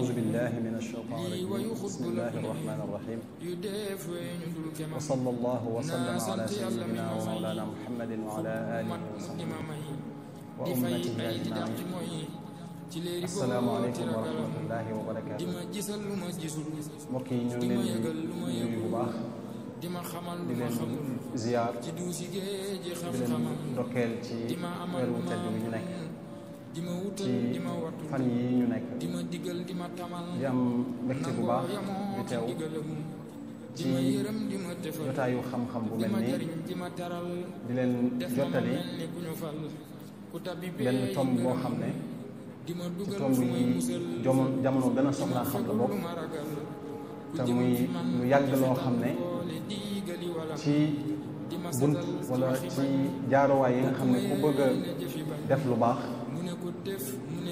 أعوذ بالله من الشيطان الرجيم بسم الله الرحمن الرحيم وصلى الله وسلم على سيدنا ومولانا محمد وعلى آله وصحبه وأمته أجمعين السلام عليكم ورحمة الله وبركاته mbokk yi ñu ngi leen di nuyu bu baax di leen ziyaar di leen ndokkeel ci weeru tedd bi ñu nekk ci fan yi ñu nekk di am mbégte bu baax di teew ci jotaayu xam-xam bu mel nii di leen jottali benn tomb boo xam ne ci tomb yi jamono gën a soxlaa xam la bokk te muy lu yàgg loo xam ne ci bunt wala ci jaaruwaay yi nga xam ne ku bëgg a def lu baax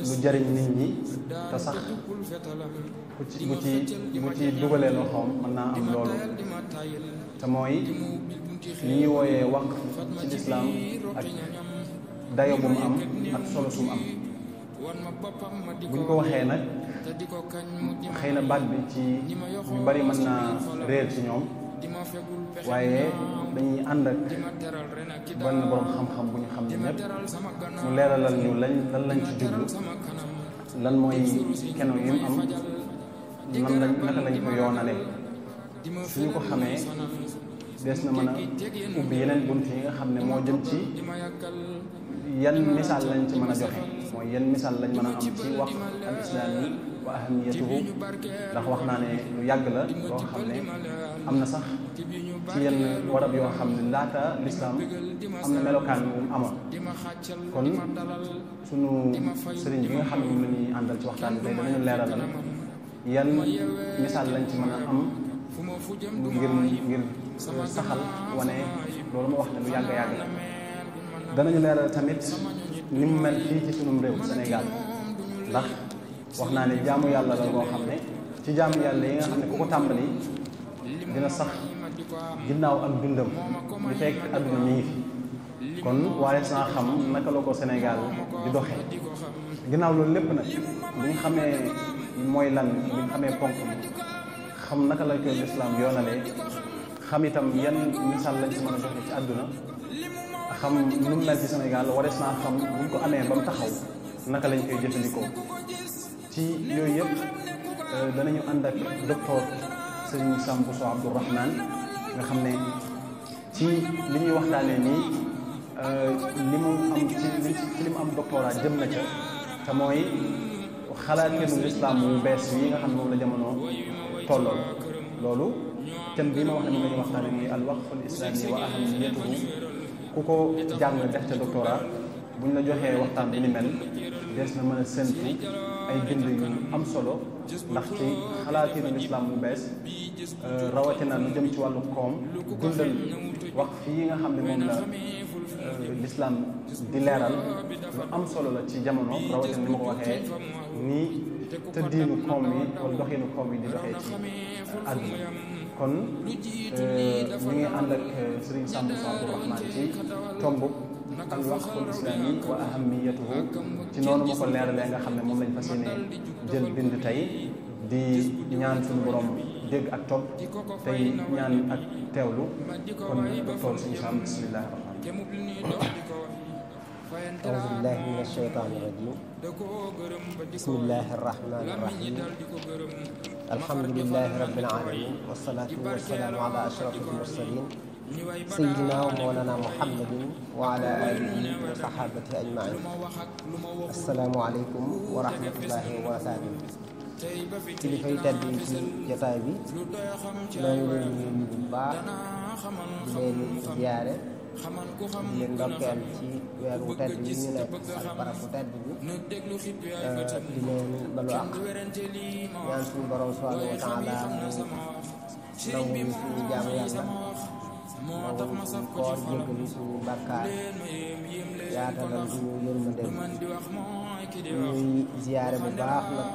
lu jariñ nit ñi te sax bu ci dugalee loxoom mën naa am loolu te mooy li ñuy wooyee waqf ci lislaam ak dayo bu mu am ak solo su mu am buñ ko waxee nag xëy na baat bi ci ñu bari mën naa réer ci ñoom waaye dañuy ànd ak benn borom xam-xam bu ñu xam ne ñëpp mu leeralal ñu lan lañ ci jublu lan mooy keno yi mu am naka lañ ko yoonalee suñu ko xamee des na mën a ubbi yeneen bunt yi nga xam ne moo jëm ci yan misaal lañ ci mën a joxe mooy yan misaal lañ mën a am ci waqf al islaami wa ahamiyatuhu ndax wax naa ne lu yàgg la loo xam ne am na sax ci yenn warab yoo xam ne laata lislaam am na melokaan bu mu amoon kon sunu sëriñ bi nga xam ne moom la ñuy àndal ci waxtaan bi tey danañu leeralal yan misaal lañ ci mën a am ngir saxal wane loolu ma wax ne lu yàgg la danañu leeral tamit ni mu mel fii ci sunum réew Sénégal ndax wax naa ne jaamu yàlla la boo xam ne ci jaamu yàlla yi nga xam ne ku ko tàmbali dina sax ginnaaw ak dundam di fekk adduna mi ngi fi kon waaye saa xam naka la ko Sénégal di doxee ginnaaw loolu lépp nag bu ñu xamee mooy lan bu ñu xamee ponk xam naka la koy lislaam yoonalee xam itam yan misaal lañ ci mën a joxe ci àdduna xam nu mu mel ci Sénégal warees naa xam bu ñu ko amee ba mu taxaw naka lañ koy jëfandikoo ci yooyu yëpp danañu ànd ak docteur Serigne Sam Bousso Abdourahmane nga xam ne ci li ñuy waxtaanee nii li mu am ci li mu am doctorat jëm na ca te mooy xalaatinu lislaam bu bees yi nga xam ne moom la jamono tollool loolu thème bii ma wax ne moom la ñuy waxtaanee muy al waqf al islami wa ahamiyatuhu ku ko jàng def ca doctorat buñ la joxee waxtaan bi ni mel des na mën a séntu ay bind yu am solo ndax ci xalaatinu lislaam bu bees rawatina lu jëm ci wàllu koom dundal waqf yi nga xam ne moom la lislaam di leeral lu am solo la ci jamono rawatina ni ma ko waxee nii te diinu koom yi wala doxinu koom yi di doxee ci àdduna kon ñu ngi ànd ak Serigne Sam Bousso Abdourahmane ci tomb al waqful islami wa ahamiyatuhu ci noonu ma ko leeralee nga xam ne moom lañ fas yéene jël bind tey di ñaan suñu borom dégg ak topp tey ñaan ak teewlu kon docteur Serigne Sam bismillahi rahmaan أعوذ بالله من الشيطان الرجيم بسم الله الرحمن الرحيم الحمد لله رب العالمين والصلاة والسلام على أشرف المرسلين سيدنا ومولانا محمد وعلى آله وصحابته أجمعين السلام عليكم ورحمة الله وبركاته kilifa yi tedd yi ci jotaay bi ñoo ngi leen di nuyu bu baax di leen ziyaare di leen ndokkeel ci weer wu tedd yi ñu nekk ak barab bu tedd bi di leen balu àq ñaan suñu borom subhanahu wa taala mu nangu ñu suñu jaamu yàlla nangu ñu suñu koor jéggal suñu bàkkaar yaatalal suñu yërmande ñuy ziyaare bu baax nag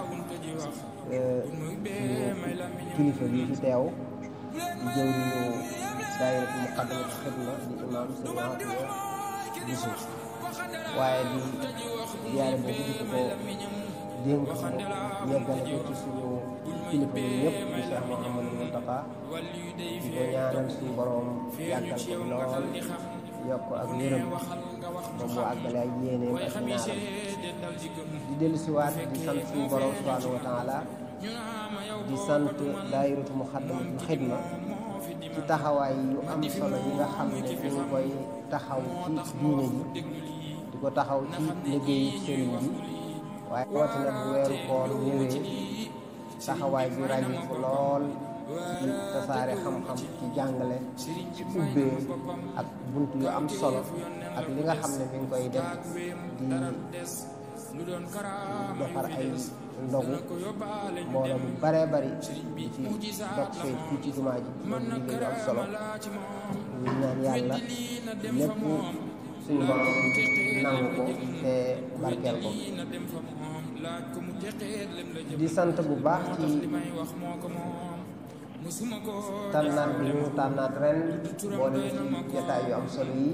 kilifa bi fi teew di jëwriñu daayiratu Muqaddamatul Xidma di imam Serigne Afia Bousso waaye di ziyaare boobu di ko dénk mu yeggale ko ci suñu kilifa yi ñëpp di Cheikh Mouhamadou Mountakha di ko ñaanal suñu borom yàggal ko lool yokk ak wéram ba mu àggale ak yéeneem ak ñaaram di dellusiwaat di sant suñu borom subhanahu wa taala di sant daayiratu Muxaddamatul Xidma ci taxawaay yu am solo yi nga xam ne ñu ngi koy taxaw ci diine ji di ko taxaw ci liggéeyu sëriñ bi waaye rawatina bu weeru koor ñëwee taxawaay bi ràññiku lool ci tasaare xam-xam ci jàngale ci ubbee ak bunt yu am solo ak li nga xam ne mi ngi koy def di defar ay ndogu mbooloo mu baree bari di ci dog fee fii ci jumaa ji loolu liggéey yu am solo ñu ñaan yàlla lépp suñu borom nangu ko te barkeel ko di sant bu baax ci tànnaat bi ñu tànnaat ren boole ci jataay yu am solo yi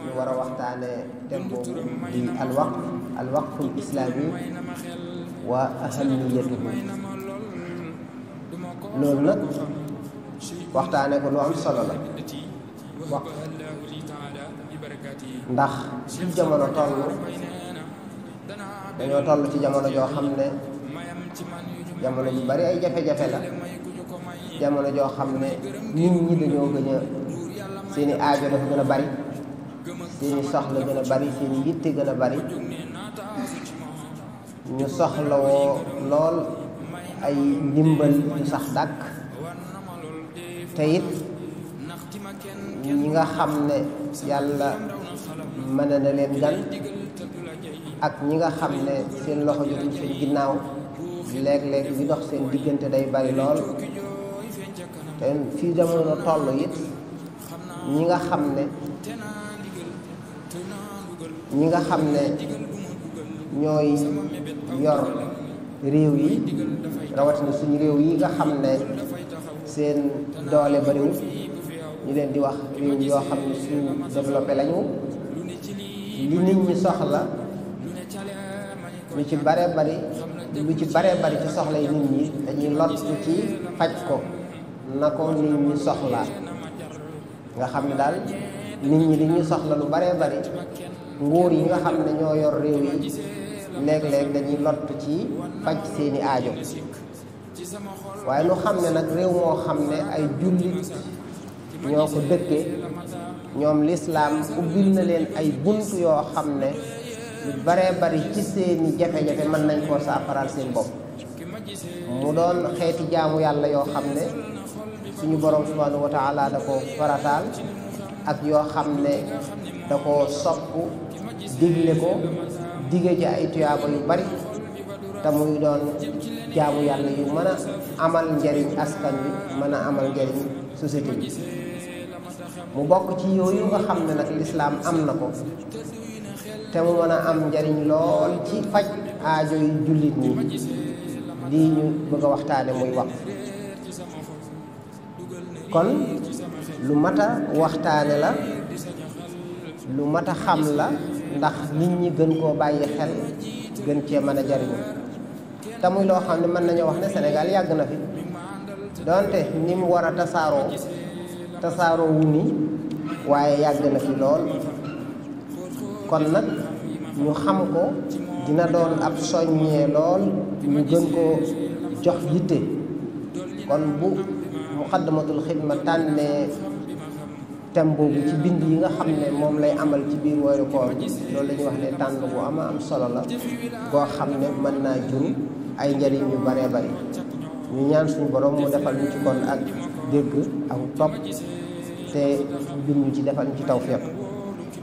ñu war a waxtaane thème boobu di alwaqful islaami wa ahamiyatuhu loolu nag waxtaane ko lu am solo la waqf ndax ci jamono toll dañoo toll ci jamono joo xam ne jamono ju bari ay jafe-jafe la jamono joo xam ne nit ñi dañoo gën a seeni aajo dafa gën a bari seeni soxla gën a bari seeni yitte gën a bari ñu soxlawoo lool ay ndimbal yu sax dàkk te it ñi nga xam ne yàlla mën na leen gan ak ñi nga xam ne seen loxo jotul seen ginnaaw léeg-léeg li dox seen diggante day bari lool te fii jamono toll it ñi nga xam ne ñooy yor réew yi rawatina suñu réew yi nga xam ne seen doole bariwul ñu leen di wax réew yoo xam ne suñu développé lañu li nit ñi soxla lu ci bare bari ci soxla yi nit ñi dañuy lott ci faj ko na ko nit ñi soxlaa nga xam ne daal nit ñi li ñuy soxla lu bare bari nguur yi nga xam ne ñoo yor réew yi léeg-léeg dañuy lott ci faj seeni aajo waaye lu xam ne nag réew moo xam ne ay jullit ñoo ko dëkkee ñoom lislaam ubbil na leen ay bunt yoo xam ne lu baree bari ci seeni jafe-jafe mën nañ koo saafaral seen bopp mu doon xeeti jaamu yàlla yoo xam ne suñu borom subhanahu wa taala da ko farataal ak yoo xam ne da ko sopp digle ko dige ci ay tuyaaba yu bari te muy doon jaamu yàlla yu mën a amal njariñ askan wi mën a amal njariñ société bi mu bokk ci yooyu nga xam ne nag lislaam am na ko te mu mën a am njariñ lool ci faj aajo yu jullit ñi lii ñu bëgg a waxtaane muy waqf kon lu mat a waxtaane la lu mat a xam la ndax nit ñi gën koo bàyyi xel gën cee mën a jariñu te muy loo xam ne mën nañoo wax ne Sénégal yàgg na fi donte ni mu war a tasaaroo wu ni waaye yàgg na fi lool kon nag ñu xam ko dina doon ab soññee lool ñu gën koo jox yitte kon bu Muxaddamatul Xidma tànnee thème boobu ci bind yi nga xam ne moom lay amal ci biir weeru koor loolu la ñuy wax ne tànn bu am solo la goo xam ne mën naa jur ay njariñ yu baree bari ñu ñaan suñu borom mu defal ñu ci kon ak dégg ak topp te bir ñu ci defal ñu ci tawfiq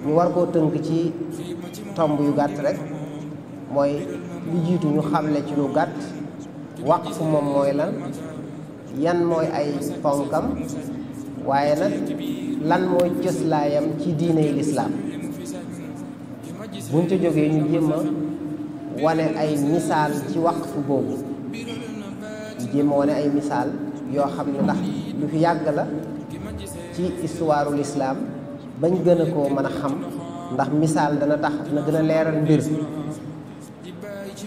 ñu war koo tënk ci tomb yu gàtt rek mooy li jiitu ñu xamle ci lu gàtt waqf moom mooy lan yan mooy ay ponkam waaye nag lan mooy cëslaayam ci diiney lislaam buñ ca jógee ñu jéem a wane ay misaal ci waqf boobu ñu jéem a wane ay misaal yoo xam ne ndax lu fi yàgg la ci histoire lislaam bañ gën a koo mën a xam ndax misaal dana tax dina gën a leeral mbir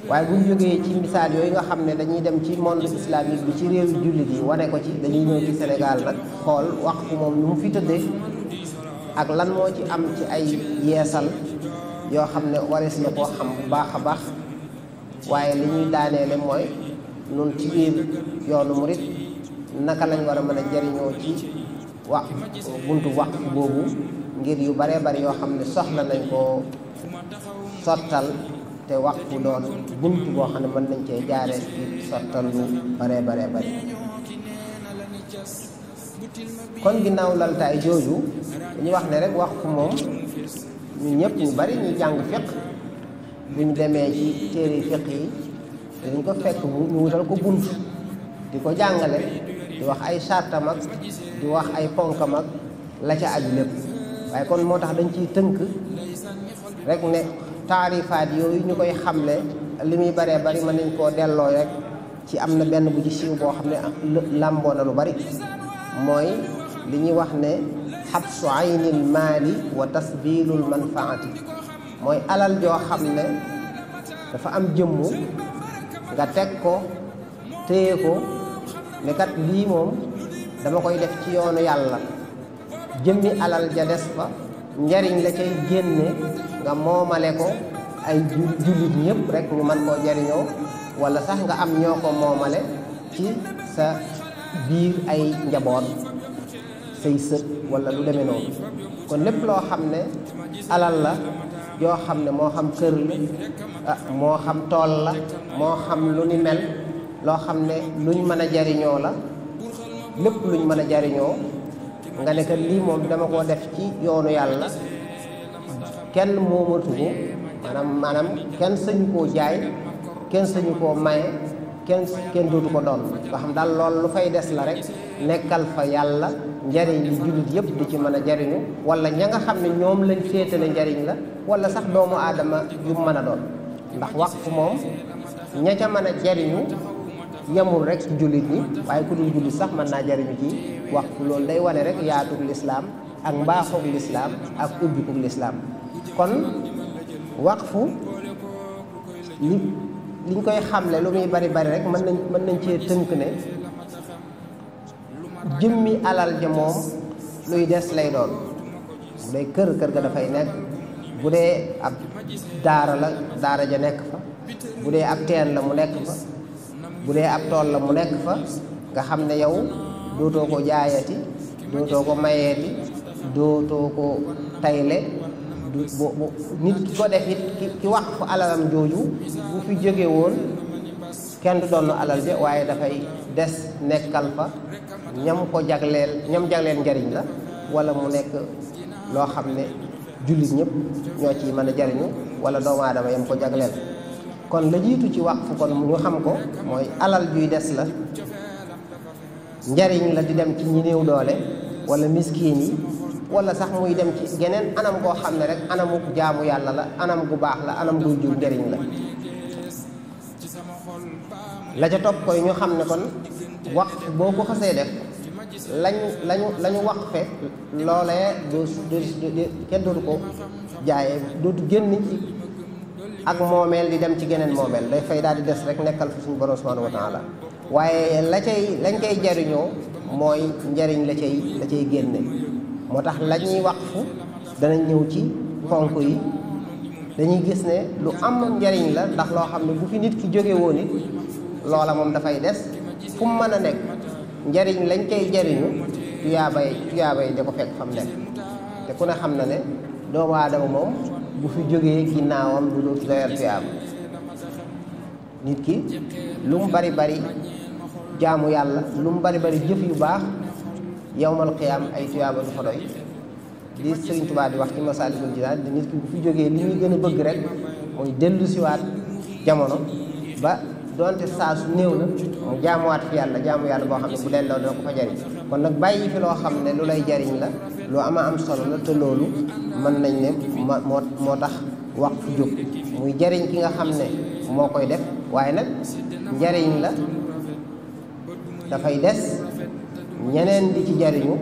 waaye bu ñu jógee ci misaal yooyu nga xam ne dañuy dem ci monde islamique bi ci réewu jullit yi wane ko ci dañuy ñëw ci Sénégal nag xool waqfu moom nu mu fi tëddee ak lan moo ci am ci ay yeesal yoo xam ne warees na koo xam bu baax a baax waaye li ñuy daaneele mooy nun ci biir yoonu murit naka lañ war a mën a jariñoo ci buntu waqfu boobu ngir yu baree bari yoo xam ne soxla nañ koo sottal te waqfu doon buntu boo xam ne mën nañ cee jaare ci sottal lu baree baree bari kon ginnaaw laltaay jooju dañuy wax ne rek waqfu moom ñun ñëpp ñu bari ñu jàng fiq bu ñu demee ci téere fiq yi dañ ko fekk ñu wutal ko bunt di ko jàngale di wax ay sartam ak di wax ay ponkam ak la ca aju lépp waaye kon moo tax dañ ciy tënk rek ne taarifaat yooyu ñu koy xamle li muy baree bari mën nañ koo delloo rek ci am na benn bu ci siiw boo xam ne làmboo na lu bari mooy li ñuy wax ne xabsu aynil maali wa tasbilul manfaati mooy alal joo xam ne dafa am jëmmu nga teg ko téye ko ne kat lii moom dama koy def ci yoonu yàlla jëmmi alal ja des fa njariñ la cay génne nga moomale ko ay jullit ñëpp rek ñu mën koo jariñoo wala sax nga am ñoo ko moomale ci sa biir ay njaboot say sët wala lu demee noonu kon lépp loo xam ne alal la yoo xam ne moo xam kër la moo xam tool la moo xam lu ni mel loo xam ne luñ mën a jariñoo la lépp luñ mën a jariñoo nga ne que lii moom dama koo def ci yoonu yàlla kenn moomatu ko maanaam kenn sañu koo jaay kenn sañu koo maye kenn dootu ko doon nga xam daal loolu lu fay des la rek nekkal fa yàlla njariñ li jullit yëpp di ci mën a jariñu wala ña nga xam ne ñoom lañ féetale njariñ la wala sax doomu aadama yu mën a doon ndax waqfu moom ña ca mën a jariñu yemul rek ci jullit ñi waaye ku dul jullit sax mën naa jariñu ci waqfu loolu day wane rek yaatug lislaam ak mbaaxug lislaam ak ubbikug lislaam kon waqfu liñ koy xamle lu muy bari bari rek mën nañ cee tënk ne jëmmi alal ja moom luy des lay doon bu dee kër ga dafay nekk bu dee ab daara la daara ja nekk fa bu dee ab teen la mu nekk fa bu dee ab tool la mu nekk fa nga xam ne yow dootoo ko jaayati dootoo ko mayeeti dootoo ko tayle nit ki ko def it ki wax fu alalam jooju bu fi jóge woon kenn du doon alal ja waaye dafay des nekkal fa ñam jagleel njariñ la wala mu nekk loo xam ne jullit ñëpp ñoo ci mën a jariñu wala doomu aadama yam ko jagleel kon la jiitu ci waqfu kon ñu xam ko mooy alal juy des la njariñ la di dem ci ñi néew doole wala miskiin yi wala sax muy dem ci geneen anam koo xam ne rek anamu jaamu yàlla la anam gu baax la anam guy jur njariñ la ca topp koy ñu xam ne kon waqf boo ko xasee def lañu waqfe loolee kenn dootu ko jaayee dootu génn ci ak moomeel di dem ci geneen moomeel day fay daal di des rek nekkal fi suñu borom subhanahu wa taala waaye lañ koy jariñoo mooy njariñ la cay génne moo tax la ñuy waqfu danañ ñëw ci ponk yi dañuy gis ne lu am njariñ la ndax loo xam ne bu fi nit ki jóge woon it loola moom dafay des fu mu mën a nekk njariñ lañ koy jariñu tuyaabay da ko fekk fa mu nekk te ku ne xam na ne doomu aadama moom bu fi jógee ginnaawam du dootu doyal tuyaaba nit ki lu mu bari bari jaamu yàlla lu mu bari bari jëf yu baax yawmal qiyaam ay tuyaaba du fa doy li Sëriñ Tuubaa di wax ci Masaalikul Jinaan di nit ki bu fi jógee li muy gën a bëgg rek mooy dellu siwaat jamono ba donte saa su néew na mu jaamuwaat fi yàlla jaamu yàlla boo xam ne bu delloo dina ko fa jariñ kon nag bàyyi fi loo xam ne lu lay jariñ la lu ama am solo la te loolu mën nañ ne moo tax waqfu jóg muy jariñ ki nga xam ne moo koy def waaye nag njariñ la dafay des ñeneen di ci jariñu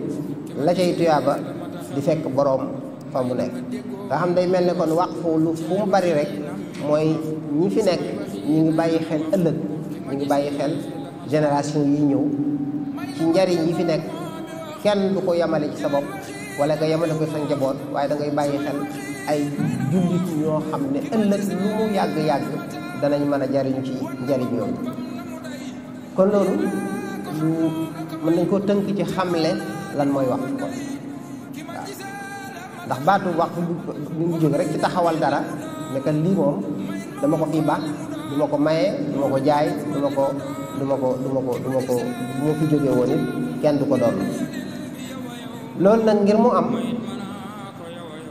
la cay tuyaaba di fekk boroom fa mu nekk nga xam day mel ne kon waqfu lu fu mu bari rek mooy ñi fi nekk ñu ngi bàyyi xel ëllëg, ñu ngi bàyyi xel génération yi ñëw ci njariñ yi fi nekk. Kenn du ko yamale ci sa bopp wala nga yamale ko sa njaboot, waaye da ngay bàyyi xel ay jullit ñoo xam ne ëllëg lu mu yàgg-yàgg danañ mën a jariñu ci njariñ yooyu. kon loolu lu mën nañ koo tënk ci xamle lan mooy wax kon waaw, ndax baatu wax bu ngi jóge rek ci taxawal dara ne kat lii moom dama ko fii baax, du ma ko maye, du ma ko jaay, du ma fi jógee woon it kenn du ko doon. loolu nag ngir mu am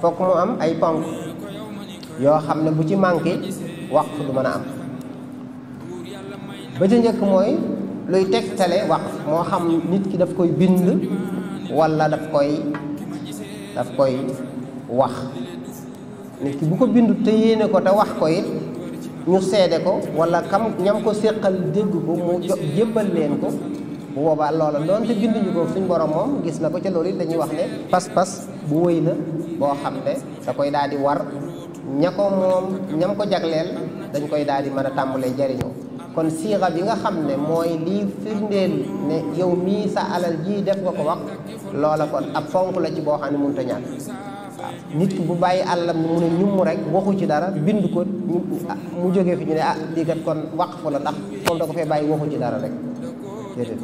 fokk mu am ay ponk yoo xam ne bu ci manqué waqf du mën a am. ba ca njëkk mooy luy tegtale waqf, moo xam nit ki daf koy bind wala daf koy wax. nit ki bu ko bindu te yéene ko te wax ko it ñu seede ko wala ñam ko séqal dégg ko mu jébbal leen ko, bu boobaa loola doonte binduñu ko suñ borom moom gis na ko ca loolu it dañuy wax ne pas-pas bu wëy la boo xam ne da koy daal di war ña ko moom ñam ko jagleel dañ koy daal di mën a tàmbalee jariñoo. kon siixa bi nga xam ne mooy lii firndeel ne yow mii sa alal ji def nga ko wax, loola kon ab fonk la ci boo xam ne mënut a ñàkk. waaw nit ki bu bàyyi àllam ni mu ne ñum rek waxu ci dara bind ko mu jógee fi ñu ne lii kat kon waqf la, ndax moom da ko fee bàyyi waxu ci dara rek déedéet.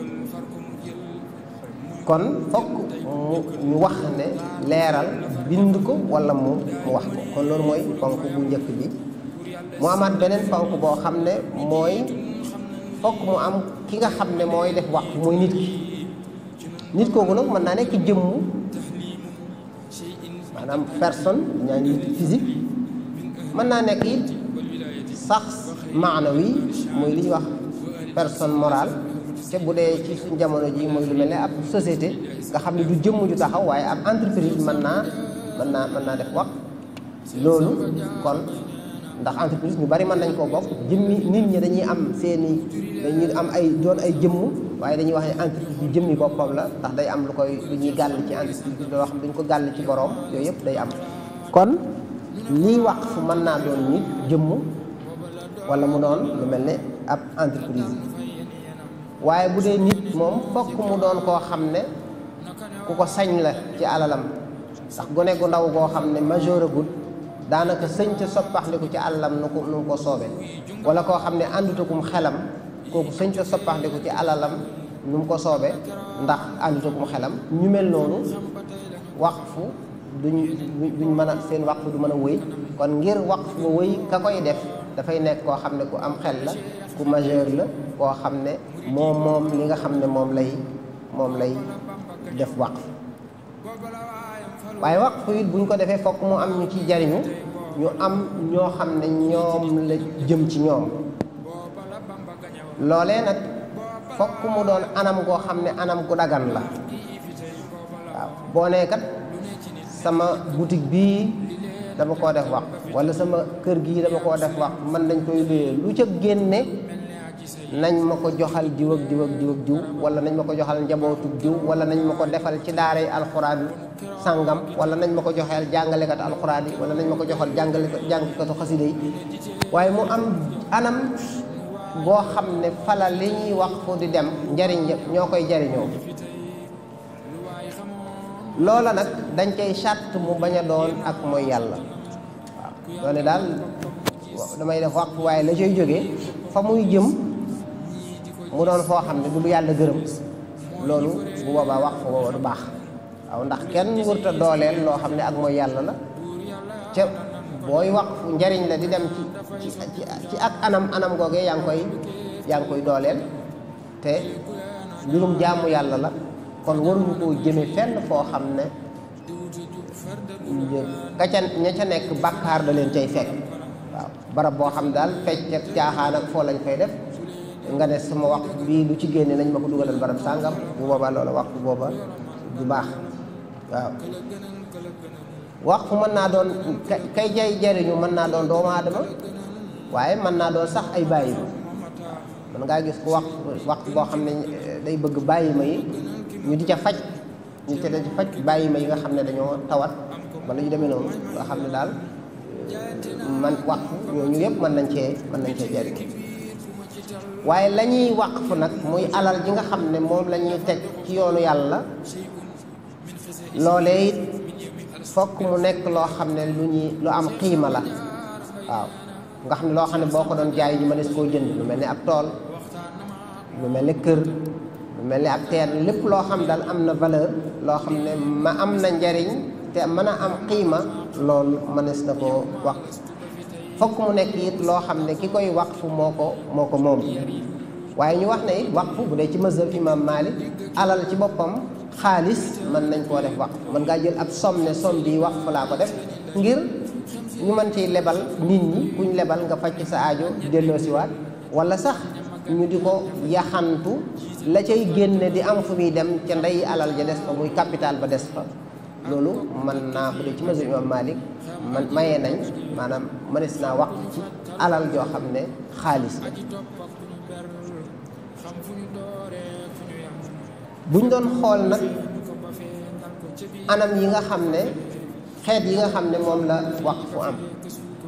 kon fokk ñu wax ne leeral bind ko wala mu wax ko. kon loolu mooy fonk bu njëkk bi. mu amaat beneen fonk boo xam ne mooy fokk mu am ki nga xam ne mooy def waqf mooy nit ki. nit kooku nag mën naa nekk jëmm, maanaam personne ñaa nit physique, mën naa nekk it sax maanawi mooy li ñuy wax personne morale. te bu dee ci suñ jamono ji mooy lu mel ne ab société nga xam ne du jëmm ju taxaw waaye ab entreprise mën naa def wax loolu. kon ndax entreprise ñu bari mën nañ koo bokk, jëmmi nit ñi dañuy am dañuy am doon ay jëmm, waaye dañuy wax ne entreprise bi jëmmi boppam la, ndax day am lu ñuy gàll ci entreprise bi loo xam duñ ko gàll ci boroom, yooyu yëpp day am. kon lii waqf mën naa doon nit jëmm wala mu doon lu mel ne ab entreprise. waaye bu dee nit moom fokk mu doon koo xam ne ku ko sañ la ci alalam, ndax gone gu ndaw goo xam ne majeur agul daanaka sëñ ca soppaxndiku ci alalam nu mu ko soobee, wala koo xam ne àndutakum xelam kooku sëñ ca soppaxndiku ci alalam nu mu ko soobee ndax àndutakum xelam. ñu mel noonu waqfu duñ mën a seen waqfu du mën a wëy. kon ngir waqfu ba wëy ka koy def dafay nekk koo xam ne ku am xel la, ku majeur la, koo xam ne moom li nga xam ne moom lay def waqf. waaye waqf it buñ ko defee fokk mu am ñu ci jariñu, ñu am ñoo xam ne ñoom la jëm ci ñoom. loolee nag fokk mu doon anam goo xam ne anam gu dagan la. waaw boo nee kat sama boutique bii dama koo def waqf, wala sama kër gii dama koo def waqf, man dañ koy luyee, lu ca génne nañ ma ko joxal diw ak diw ak diw ak diw, wala nañ ma ko joxal njabootu diw, wala nañ ma ko defal ci daaray alxuraan sàngam, wala nañ ma ko joxeel jàngalekat alxuraan yi, wala nañ ma ko joxal jàngkatu xasida yi. waaye mu am anam boo xam ne fala li ñuy waqf di dem njariñ ñoo koy jariñoo. loola nag dañ cay charte mu bañ a doon ak mooy yàlla. waaw doone daal damay def waqf waaye la cay jógee fa muy jëm mu doon foo xam ne du lu yàlla gërëm, loolu bu boobaa waqf booba du baax. waaw ndax kenn wërta dooleel loo xam ne ak mooy yàlla la, ca booy waqf njariñ la di dem ci ak anam googee yaa ngi koy dooleel, te mbirum jaamu yàlla la. kon waruñu koo jëme fenn foo xam ne ña ca nekk bàkkaar da leen cay fekk. waaw barab boo xam daal fecc ak caaxaan ak foo lañ koy def, nga ne sama waqf bii lu ci génne nañ ma ko dugalal barab sàngam, bu boobaa loola waqf booba du baax. waaw waqf mën naa doon kay jariñu mën naa doon doomu aadama, waaye mën naa doon sax ay bàyyi ma. waaw mën ngaa gis ku waqf boo xam ne day bëgg bàyyi ma yi ñu di ca faj, bàyyi ma yi nga xam ne dañoo tawat wala ñu demee noonu, nga xam ne daal man waqf ñooñu yëpp mën nañ cee jariñ. waaye la ñuy waqf nag muy alal ji nga xam ne moom la ñuy teg ci yoonu yàlla loolee it fokk mu nekk loo xam ne lu am xiima la waaw nga xam ne loo xam ne boo ko doon jaay ñu mënees koo jënd lu mel ni ab tool lu mel ni kër lu mel ni ab teen lépp loo xam daal am na valeur loo xam ne am na njariñ te mën a am xiima loolu mënees na koo waqf fokk mu nekk it loo xam ne ki koy waqf moo ko moom waaye ñu wax ne it waqf bu dee ci mazhab imam Malik alal ci boppam xaalis mën nañ koo def waqf mën ngaa jël ab somme ne somme bi waqf laa ko def ngir ñu mën ciy lebal nit ñi kuñ lebal nga faj sa aajo delloosiwaat wala sax ñu di ko yaxantu la cay génne di am fu muy dem ca ndey alal ja des fa muy capital ba des fa loolu mën naa bu dee ci mazhab imam Malik man mayee nañ maanaam mënees naa waqf ci alal joo xam ne xaalis la buñ doon xool nag anam yi nga xam ne xeet yi nga xam ne moom la waqfu am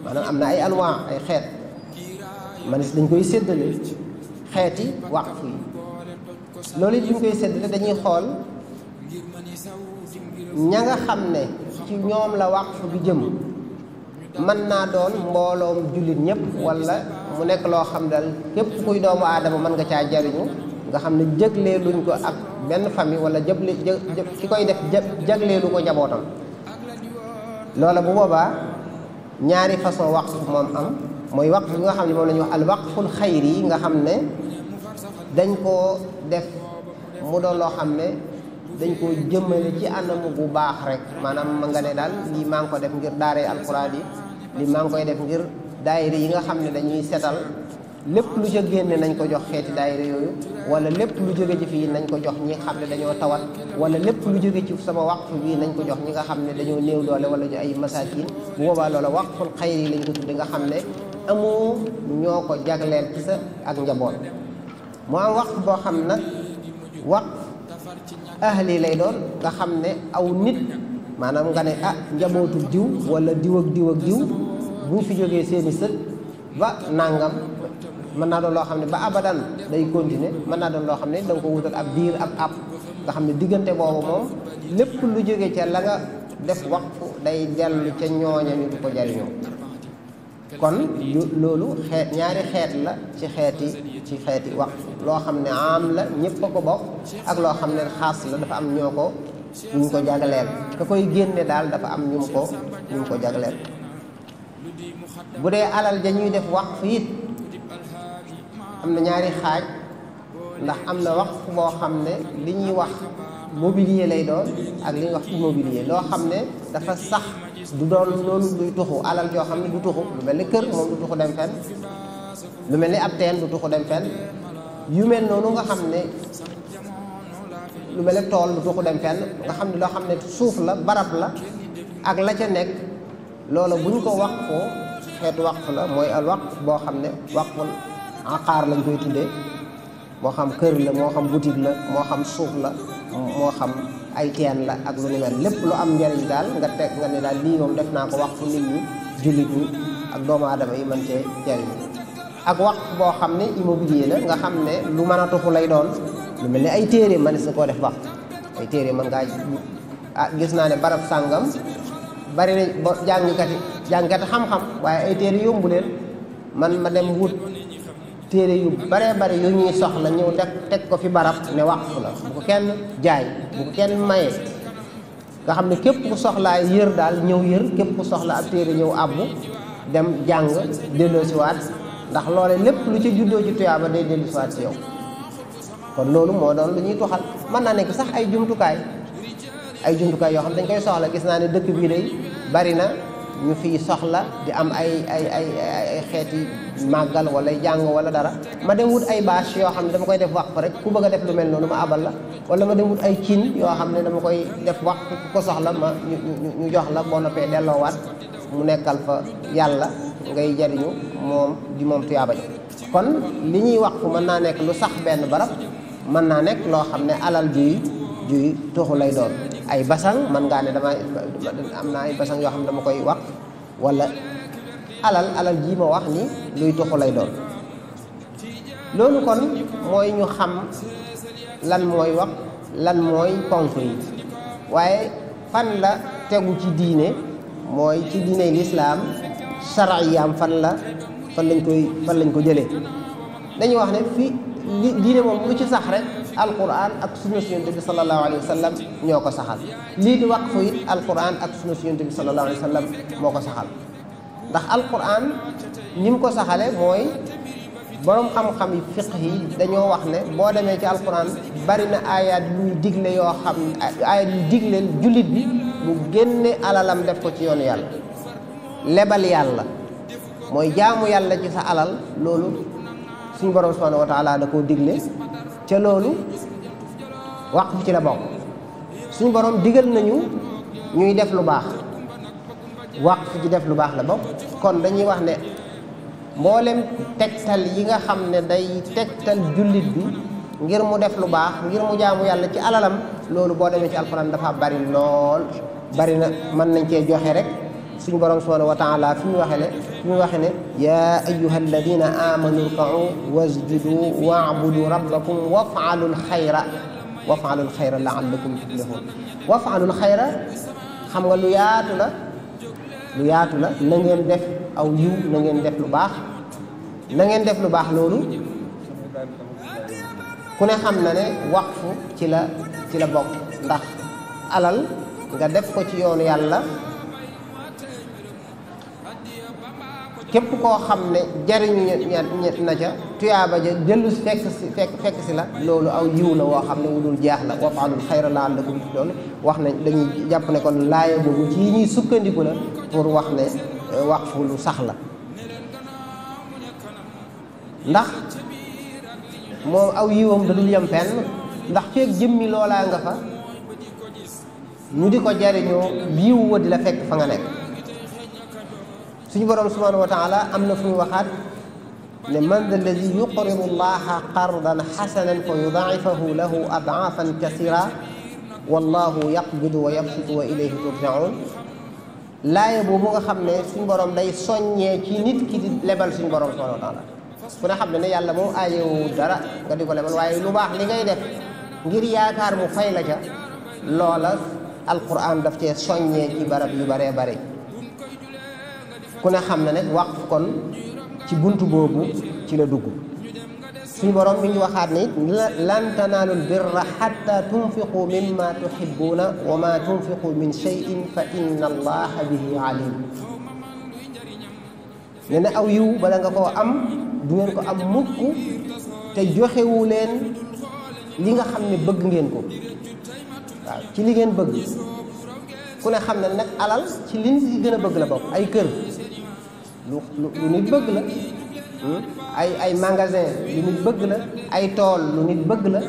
maanaam am na ay anwaa ay xeet manis dañ koy séddale xeeti waqf yi loolu it buñ koy séddale dañuy xool ña nga xam ne ci ñoom la waqf bi jëm mën naa doon mbooloom jullit ñëpp wala mu nekk loo xam dal képp kuy doomu aadama mën nga caa jariñu nga xam ne jëgleeluñ ko ak benn famille wala ki koy def jagleelu ko njabootam loola bu boobaa ñaari façon waqf moom am mooy waqf bi nga xam ne moom la ñuy wax al waqful xayri yi nga xam ne dañ koo def mu doon loo xam ne dañ koo jëmmale ci anamu bu baax rek maanaam ma nga ne daal lii maa ngi ko def ngir daaree alxuraan yi lii maa ngi koy def ngir daayira yi nga xam ne dañuy setal lépp lu ca génne nañ ko jox xeeti daayira yooyu wala lépp lu jóge ci fii nañ ko jox ñi xam ne dañoo tawat wala lépp lu jóge ci sama waqf bii nañ ko jox ñi nga xam ne dañoo néew doole wala ñu ay masaakin bu boobaa loola waqful xayri lañ ko tudde nga xam ne amoo ñoo ko jagleel ci sa ak njaboot mu am waqf boo xam nag waqf ahli lay doon nga xam ne aw nit maanaam nga ne njabootu diw wala diw ak diw ak diw buñ fi jógee seeni sët ba nangam mën naa doon loo xam ne ba abadan day continuer mën naa doon loo xam ne da nga ko wutal ab diir ab nga xam ne diggante boobu moom lépp lu jóge ca la nga def waqf day dellu ca ñooña ñu di ko jariñoo kon loolu xeet ñaari xeet la ci xeeti waqf loo xam ne am la ñëpp a ko bokk ak loo xam ne xaas la dafa am ñu ko jagleel ka koy génne daal dafa am ñu ko jagleel bu dee alal ja ñuy def waqf it am na ñaari xaaj ndax am na waqf boo xam ne li ñuy wax mobilier lay doon ak li ñuy wax immobilier loo xam ne dafa sax du doon loolu duy tuxu alal joo xam ne du tuxu lu mel ni kër moom du tuxu dem fenn lu mel ni ab teen du tuxu dem fenn yu mel noonu nga xam ne lu mel ni tool du tuxu dem fenn nga xam ne loo xam ne suuf la barab la ak la ca nekk loola buñ ko waqfoo xeetu waqf la mooy al waqf boo xam ne waqful aqaar lañ koy tuddee moo xam kër la moo xam boutique la moo xam suuf la moo xam ay teen la ak lu ni mel lépp lu am njariñ daal nga teg nga ne daal lii moom def naa ko waqf nit ñi jullit ñi ak doomu aadama yi mën cee jariñ ak waqf boo xam ne immobilier la nga xam ne lu mën a tuxu lay doon lu mel ni ay téere man sa koo def waqf ay téere mën ngaa gis naa ne barab sàngam bari na ba jàngkat xam-xam waaye ay téere yombu leen man ma dem wut téere yu baree bari yu ñuy soxla ñëw teg ko fi barab ne waqf la bu ko kenn jaay bu ko kenn maye nga xam ne képp ku soxlaa yër daal ñëw yër képp ku soxla ab téere ñëw abbu dem jàng delloosiwaat ndax loole lépp lu ci juddoo ci tuyaaba day delloosiwaat ci yow kon loolu moo doon lu ñuy tuxal mën naa nekk sax ay jumtukaay yoo xam dañ koy soxla gis naa ne dëkk bii day bari na ñu fi soxla di am ay xeeti màggal wala jàng wala dara ma dem wut ay bâche yoo xam ne dama koy def waqf rek ku bëgg a def lu mel noonu ma abal la wala ma dem wut ay cin yoo xam ne dama koy def waqf ku ko soxla ma ñu jox la boo noppee delloowaat mu nekkal fa yàlla ngay jariñu moom tuyaaba ji kon li ñuy waqf mën naa nekk lu sax benn barab mën naa nekk loo xam ne alal juy tuxu lay doon ay basang man ngaa ne am naa ay basang yoo xam ne dama koy wax wala alal ji ma wax ni luy tuxu lay doon loolu kon mooy ñu xam lan mooy wax lan mooy ponk yi waaye fan la tegu ci diine mooy ci diine lislaam shar'iyaam fan lañ ko jëlee dañuy wax ne fii diine moom lu ci sax rek alquran ak sunna si yonent bi sallallahu alayhi wa sallam ñoo ko saxal lii di waqfu it alquran ak sunna si yonent bi sallallahu alayhi wa sallam moo ko saxal ndax alquran ni mu ko saxale mooy boroom xam-xam yi fiqh yi dañoo wax ne boo demee ci alquran bari na ayat yuy digle yoo xam ayat yu digle jullit bi mu génne alalam def ko ci yoonu yàlla lebal yàlla mooy jaamu yàlla ci sa alal loolu suñu borom subhanahu wa taala da koo digle ca loolu waqf ci la bokk suñu borom digal nañu ñuy def lu baax waqf ci def lu baax la bokk kon dañuy wax ne mboolem tegtal yi nga xam ne day tegtal jullit bi ngir mu def lu baax ngir mu jaamu yàlla ci alalam loolu boo demee ci alxuraan dafa bari lool bari na mën nañ cee joxe rek suñu borom subhanahu wa taala fi mu waxe ne yaa ayyuha alladina amanu rka'u wasjudu wa'budu rabbakum waf'alul xayra la'allakum tuflihun waf'alul xayra xam nga lu yaatu la na ngeen def aw yiw na ngeen def lu baax loolu ku ne xam na ne waqfu ci la bokk ndax alal nga def ko ci yoonu yàlla képp koo xam ne jariñu na ca tuyaaba ja jëllu fekk si la loolu aw yiw la woo xam ne wu dul jeex la waf'alul xayra la'allakum tuflihun wax nañ dañuy jàpp ne kon laaya boobu ci ñuy sukkandiku la pour wax ne waqfu lu sax la ndax moom aw yiwam da dul yem fenn ndax feeg jëmmi loolaa nga fa ñu di ko jariñoo yiw wa di la fekk fa nga nekk suñu borom subhanahu wa taala am na fu ñu waxaat ne man da alladi yuqridu allaha qardan xasanan fa yudaa'ifahu lahu ad'aafan kasira wallahu yaqbidu wa yabsutu wa ilayhi turja'un laaya boobu nga xam ne suñu borom day soññee ci nit ki di lebal suñu borom subhanahu wa taala ku ne xam ne yàlla moom aayewu dara nga di ko lebal waaye lu baax li ngay def ngir yaakaar mu fay la ca loola alquran daf cee soññee ci barab yu baree bare ku ne xam ne nag waqf kon ci buntu boobu ci la dugg suñu borom mi ngi waxaat ne lan tanaalul birra xatta tunfiqu mimma tuhibbuna wa ma tunfiqu min shay'in fa inna allaha bihi alim nee na aw yiw bala nga koo am du ngeen ko am mukk te joxewu leen li nga xam ne bëgg ngeen ko waaw ci li ngeen bëgg ku ne xam ne nag alal ci li nit gën a bëgg la bokk ay kër lu nit bëgg la ay magasin lu nit bëgg la ay tool lu nit bëgg la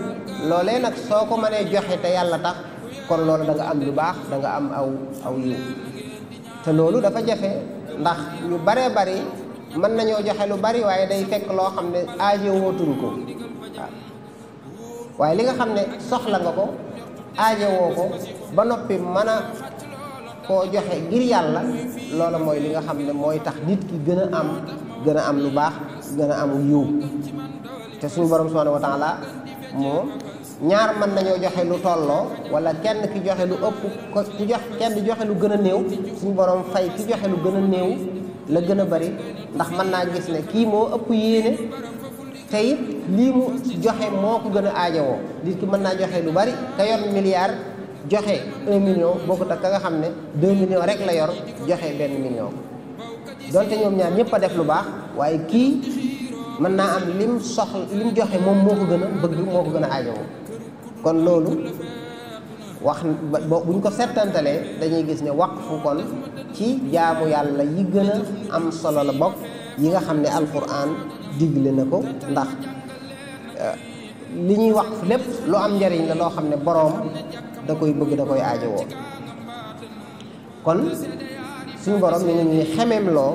loolee nag soo ko mënee joxe te yàlla tax kon loolu da nga am lu baax da nga am aw yiw te loolu dafa jafe ndax ñu baree bari mën nañoo joxe lu bari waaye day fekk loo xam ne aajo wootuñ ko waaw waaye li nga xam ne soxla nga ko aajo woo ko ba noppi mën a koo joxe ngir yàlla loola mooy li nga xam ne mooy tax nit ki gën a am lu baax gën a am yiw te suñu borom subhanahu wa taala moom ñaar mën nañoo joxe lu tolloo wala kenn ki joxe lu ëpp ko kenn joxe lu gën a néew suñu borom fay ki joxe lu gën a néew la gën a bari ndax mën naa gis ne kii moo ëpp yéene te it lii mu joxe moo ko gën a aajowoo nit ki mën naa joxe lu bari ka yor milliard joxe 1 million bokkut ak ka nga xam ne 2 millions rek la yor joxe 1 million donte ñoom ñaar ñëpp a def lu baax waaye kii mën naa am lim joxe moom moo ko gën a bëgg moo ko gën a aajowoo kon loolu wax buñ ko settantalee dañuy gis ne waqfu kon ci jaamu yàlla yi gën a am solo la bokk yi nga xam ne alquran digle na ko ndax li ñuy waqf lépp lu am njariñ la loo xam ne boroom da koy bëgg da koy aajowoo kon suñu borom mi ngi ñuy xemeem loo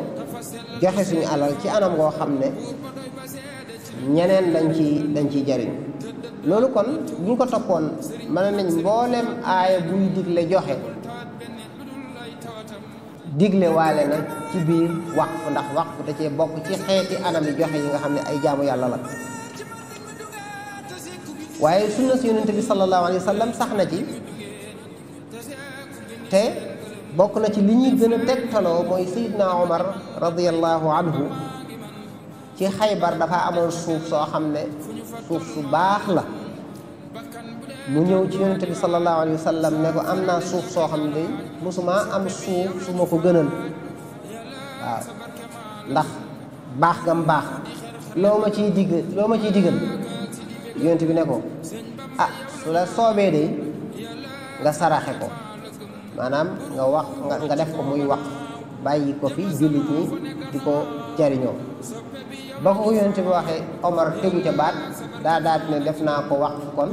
joxe suñu alal ci anam goo xam ne ñeneen dañ ciy jariñ loolu kon buñ ko toppoon mën nañ mboolem aaya buy digle joxe digle waale na ci biir waqf ndax waqf da cee bokk ci xeeti anam yi joxe yi nga xam ne ay jaamu yàlla la waaye sunna si yonent bi sallallahu alayhi wa sallam sax na ci te bokk na ci li ñuy gën a tegtaloo mooy Seydina Omar radiyallahu anhu ci Xaybar dafa amoon suuf soo xam ne suuf su baax la mu ñëw ci yonent bi sallallahu alayhi wa sallam ne ko am naa suuf soo xam ne mosuma am suuf su ma ko gënal waaw ndax baax gam baax loo ma ciy digal yonent bi ne ko ah su la soobee de nga saraxe ko maanaam nga def ko muy wax bàyyi ko fi jullit ñi di ko jariñoo ba ko yonent bi waxee Omar tegu ca baat daa daat ne def naa ko wax kon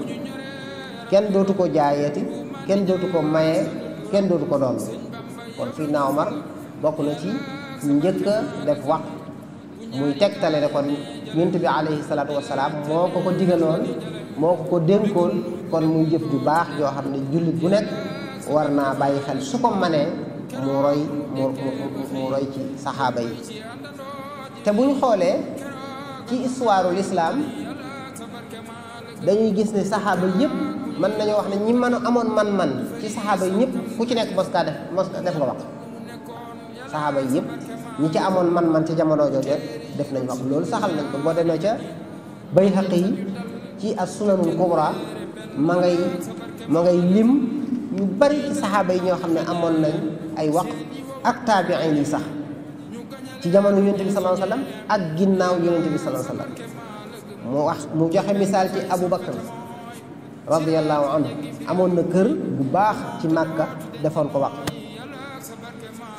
kenn dootu ko jaayeeti kenn dootu ko maye kenn dootu ko doon kon fii naa Omar bokk na ci njëkk a def wax muy tegtale ne kon yonent bi alayhi salaatu wasalaam moo ko digaloon moo ko dénkoon kon muy jëf ju baax joo xam ne jullit bu nekk war naa bàyyi xel su ko manee mu roy ci saxaaba yi te buñ xoolee ci histoire l'islam dañuy gis ne saxaaba yëpp mën nañoo wax ne ñi mën a amoon man-man ci saxaaba yi ñëpp ku ci nekk mos def nga wax saxaaba yi yëpp ñi ci amoon man-man ci jamono jooju def nañ wax loolu saxal nañ ko boo demee ca Bayhaqi yi ci as-Sunanul Kubra ma ngay lim ñu bari ci saxaaba yi ñoo xam ne amoon nañ ay wax ak taabiin yi sax ci jamono yonent bi sallallahu alayhi wasallam ak ginnaaw yonent bi sallallahu alayhi wasallam mu joxe misaal ci Abu Bakr radiyallahu anhu amoon na kër bu baax ci Makka defoon ko wax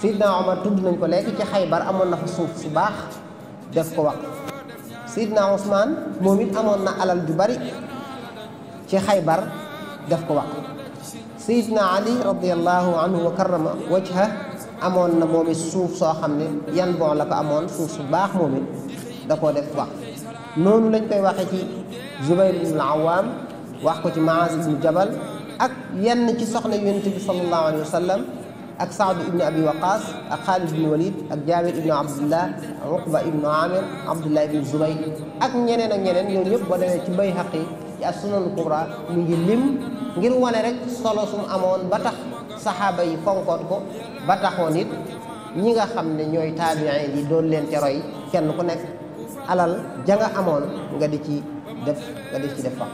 Seydina Omar tudd nañ ko léegi ci Xaybar amoon na fa suuf su baax def ko wax Seydina Ousmane moom it amoon na alal ju bari ci Xaybar def ko wax Seydina Ali radiyallahu anhu wa karrama wajha amoon na moom it suuf soo xam ne yan bon la ko amoon suuf su baax moom it da koo def wax noonu lañ koy waxee ci Zubayr ibn al-Awwam wax ko ci Maaz ibn Jabal ak yenn ci soxna yonent bi sallallahu alayhi wa sallam ak Saad ibn Abi Waqas ak Khalid ibn Walid ak Jabir ibn Abdullah Uqba ibn Amir Abdullah ibn Zubayr ak ñeneen ñooñu ñëpp boo demee ci Bayhaqi ci as-Sunan al-Kubra mu ngi lim ngir wane rek solo sum amoon ba tax saxaaba yi fonkoon ko ba taxoon it ñi nga xam ne ñooy taabiin yi doon leen te roy kenn ku nekk alal ja nga amoon nga di ci def wax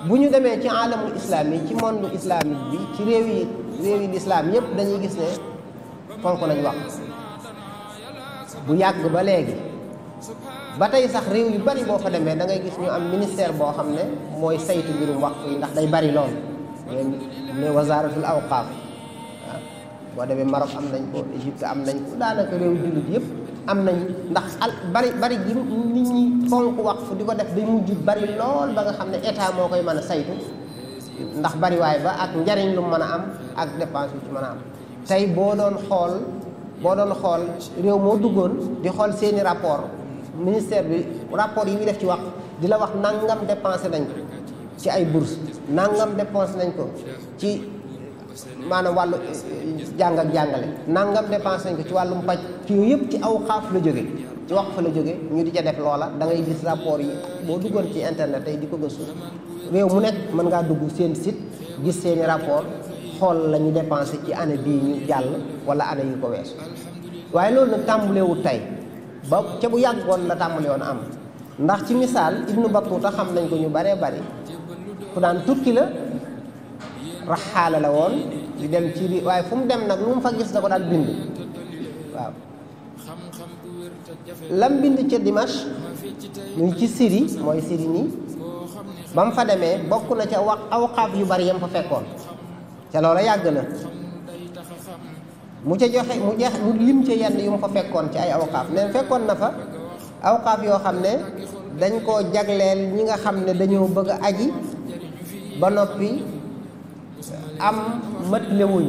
bu ñu demee ci alamul islam yi ci monde islamique bi ci réew yi l'islam yëpp dañuy gis ne fonk nañ wax bu yàgg ba léegi ba tey sax réew yu bari boo fa demee da ngay gis ñu am ministère boo xam ne mooy saytu mbirum waqf yi ndax day bari lool ne wasaratul awqaaf waaw boo demee Maroc am nañ ko Égypte am nañ ko daanaka réew jullit yëpp am nañ ndax bari gi nit ñi fonk waqf di ko def day mujj bari lool ba nga xam ne état moo koy mën a saytu ndax bari waay ba ak njariñ lu mën a am ak dépense yu ci mën a am tey boo doon xool réew moo duggoon di xool seeni rapport ministère bi rapport yi muy def ci waqf di la wax nangam dépensé nañ ko ci ay bourse nangam dépensé nañ ko ci maanaam wàllu jàng ak jàngale nangam dépensé nañ ko ci wàllum paj ci yooyu yëpp ci awqaaf la jóge ci waqf la jóge ñu di ca def loola da ngay gis rapport yi boo duggoon ci internet tey di ko gëstu réew mu nekk mën ngaa dugg seen site gis seeni rapport xool la ñu dépensé ci année bii ñu jàll wala année yu ko weesu waaye loolu nag tàmbalewut tey ba ca bu yàggoon la tàmbale woon am ndax ci misaal Ibnu Battuta xam nañ ko ñu baree bari ku daan tukki la raxaala la woon di dem ci waaye fu mu dem nag lu mu fa gis da ko daan bind waaw lam bind ca Dimash muy ci Syrie mooy Syrie nii ba mu fa demee bokk na ca wax awqaaf yu bari yam fa fekkoon ca loola yàgg na mu ca joxe mu lim ca yenn yu mu fa fekkoon ci ay awqaaf neen fekkoon na fa awqaaf yoo xam ne dañ koo jagleel ñi nga xam ne dañoo bëgg a aji ba noppi am mët lewuñ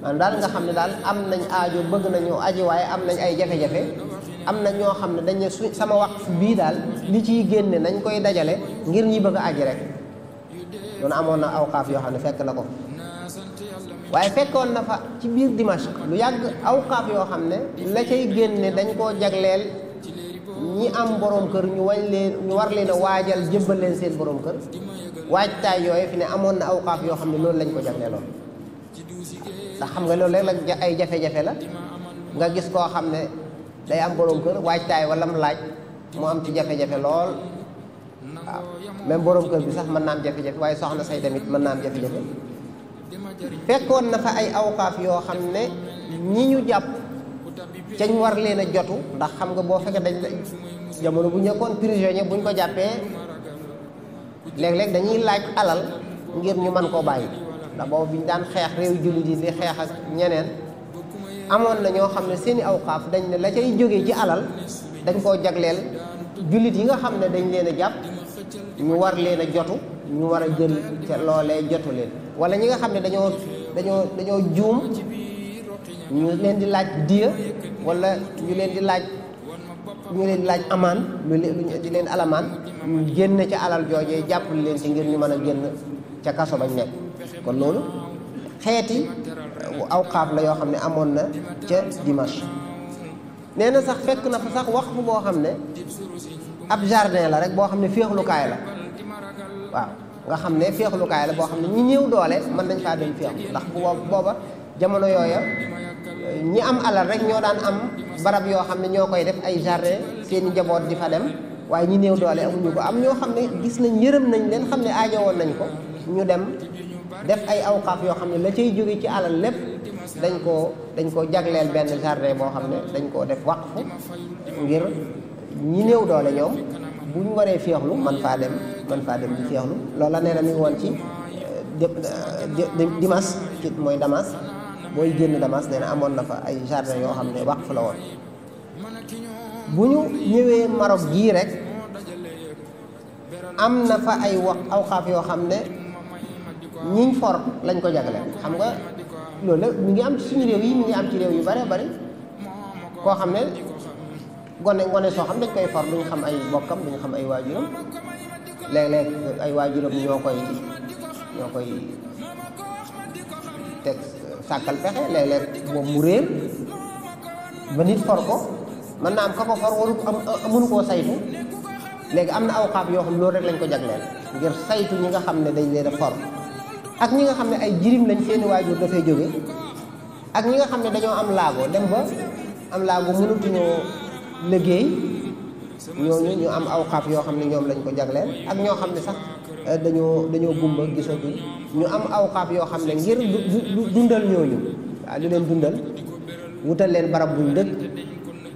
man daal nga xam ne daal am nañ aajo bëgg nañu aji waaye am nañ ay jafe-jafe am na ñoo xam ne dañ ne sama waqf bii daal li ciy génne nañ koy dajale ngir ñi bëgg a aji rek loolu amoon na awqaaf yoo xam ne fekk na ko waaye fekkoon na fa ci biir Dimashq lu yàgg awqaaf yoo xam ne la cay génne dañ koo jagleel ñi am borom kër ñu war leen a waajal jëbbal leen seen borom kër waajtaay yooyu fi ne amoon na awqaaf yoo xam ne loolu lañ ko jagleeloon ndax xam nga loolu léeg la ay jafe-jafe la nga gis koo xam ne day am borom kër waajtaay wala mu laaj mu am ci jafe-jafe lool waaw même borom kër bi sax mën naa am jafe-jafe waaye soxna say tamit mën naa am jafe-jafe fekkoon na fa ay awqaaf yoo xam ne ñi ñu jàpp cañ war leen a jotu ndax xam nga boo fekkee dañ jamono bu ñëkkoon prisonnier buñ ko jàppee léeg-léeg dañuy laaj alal ngir ñu mën koo bàyyi ndax boobu biñ daan xeex réew jullit yi di xeex ak ñeneen amoon na ñoo xam ne seeni awqaaf dañ ne la cay jógee ci alal dañ koo jagleel jullit yi nga xam ne dañ leen a jàpp ñu war leen a jotu ñu war a jël ca loolee jotu leen wala ñi nga xam ne dañoo juum ñu leen di laaj diya wala ñu leen di laaj amaan di leen alamaan ñu génn ca alal joojee jàppale leen ci ngir ñu mën a génn ca kaso bañ nekk kon loolu xeeti awqaaf la yoo xam ne amoon na ca Dimash nee na sax fekk na fa sax waxtu boo xam ne ab jardin la rek boo xam ne féexlukaay la waaw nga xam ne féexlukaay la boo xam ne ñi néew doole mën nañ faa dem féexlu ndax booba jamono yooya ñi am alal rek ñoo daan am barab yoo xam ne ñoo koy def ay jardin seeni njaboot di fa dem waaye ñi néew doole amuñu ko am ñoo xam ne gis nañ yërëm nañ leen xam ne aajowoon nañ ko ñu dem def ay awqaaf yoo xam ne la cay jóge ci alal lépp dañ koo jagleel benn jardin boo xam ne dañ koo def waqfu ngir ñi néew doole ñoom bu ñu waree féexlu man faa dem di féexlu loola nee na mi ngi woon ci Dimas ci mooy Damas booy génn Damas nee na amoon na fa ay jardin yoo xam ne waqfu la woon bu ñu ñëwee Maroc gii rek am na fa ay awqaaf yoo xam ne ñiñ for lañ ko jagleel xam nga loolu la mi ngi am ci suñu réew yi mi ngi am ci réew yu bare bari koo xam ne gone soo xam dañ koy for duñ xam ay bokkam duñ xam ay waajuram léeg-léeg ay waajuram ñoo koy teg sàkkal pexe léeg-léeg moom mu réer ba nit for ko mën naa am ka ko for mënu koo saytu léegi am na awqaaf yoo xam loolu rek lañ ko jagleel ngir saytu ñi nga xam ne dañ leen a for ak ñi nga xam ne ay jirim lañ seeni waajur dafay jóge ak ñi nga xam ne dañoo am laago dem ba am laago mënatuñoo liggéey ñooñu ñu am awqaaf yoo xam ne ñoom lañ ko jagleel ak ñoo xam ne sax dañoo gumba gisatuñ ñu am awqaaf yoo xam ne ngir dundal ñooñu waaw di leen dundal wutal leen barab buñ dëkk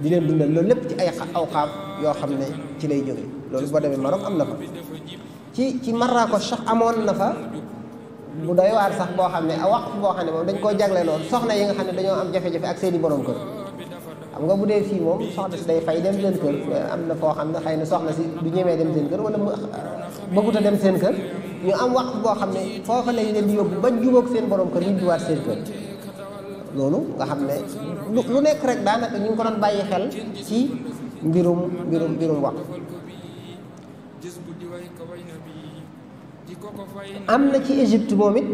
di leen dundal loolu lépp ci ay awqaaf yoo xam ne ci lay jóge loolu boo demee Maroc am na fa ci Marrakech sax amoon na fa bu doy waar sax boo xam ne waqf boo xam ne moom dañ koo jagleeloon soxna yi nga xam ne dañoo am jafe-jafe ak seeni borom kër xam nga bu dee fii moom soxna si day fay dem seen kër am na foo xam ne xëy na soxna si du ñemee dem seen kër wala bëggut a dem seen kër ñu am waqf boo xam ne foofa lañ leen di yóbbu ba jubóog seen borom kër ñu duwaat seen kër loolu nga xam ne lu nekk rek daanaka ñu ngi ko doon bàyyi xel ci mbirum waqf am na ci Égypte moom it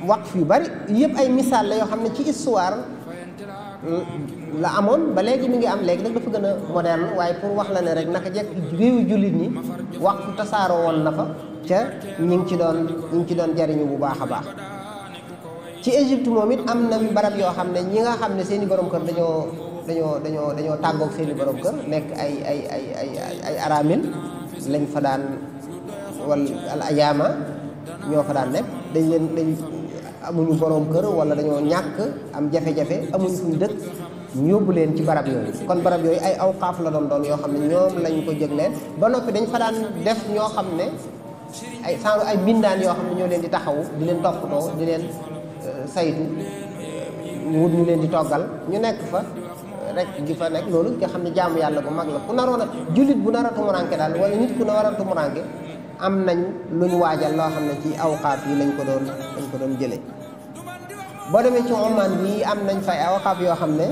waqf yu bari yëpp ay misaal la yoo xam ne ci histoire la amoon ba léegi mi ngi am léegi nag dafa gën a moderne waaye pour wax la ne rek naka jekk réewu jullit ñi waqf tasaaroo woon na fa ca ñi ngi ci doon jariñu bu baax a baax ci Égypte moom it am na barab yoo xam ne ñi nga xam ne seeni borom kër dañoo tàggoog seeni borom kër nekk ay aramil lañ fa daan wala al ayaama ñoo fa daan nekk dañ amuñu borom kër wala dañoo ñàkk am jafe-jafe amuñu fuñ dëkk ñu yóbbu leen ci barab yooyu kon barab yooyu ay awqaaf la doon yoo xam ne ñoom lañ ko jëgleen ba noppi dañ fa daan def ñoo xam ne ay mbindaan yoo xam ne ñoo leen di taxawu di leen toppatoo di leen saytu wut ñu leen di toggal ñu nekk fa rek di fa nekk loolu nga xam ne jaamu yàlla bu mag la ku naroon a jullit bu nar a tumuranke daal wala nit ku nar a tumuranke am nañ luñ waajal loo xam ne ci awqaaf yi lañ ko doon jëlee boo demee ci Oman bi am nañ fay awqaaf yoo xam ne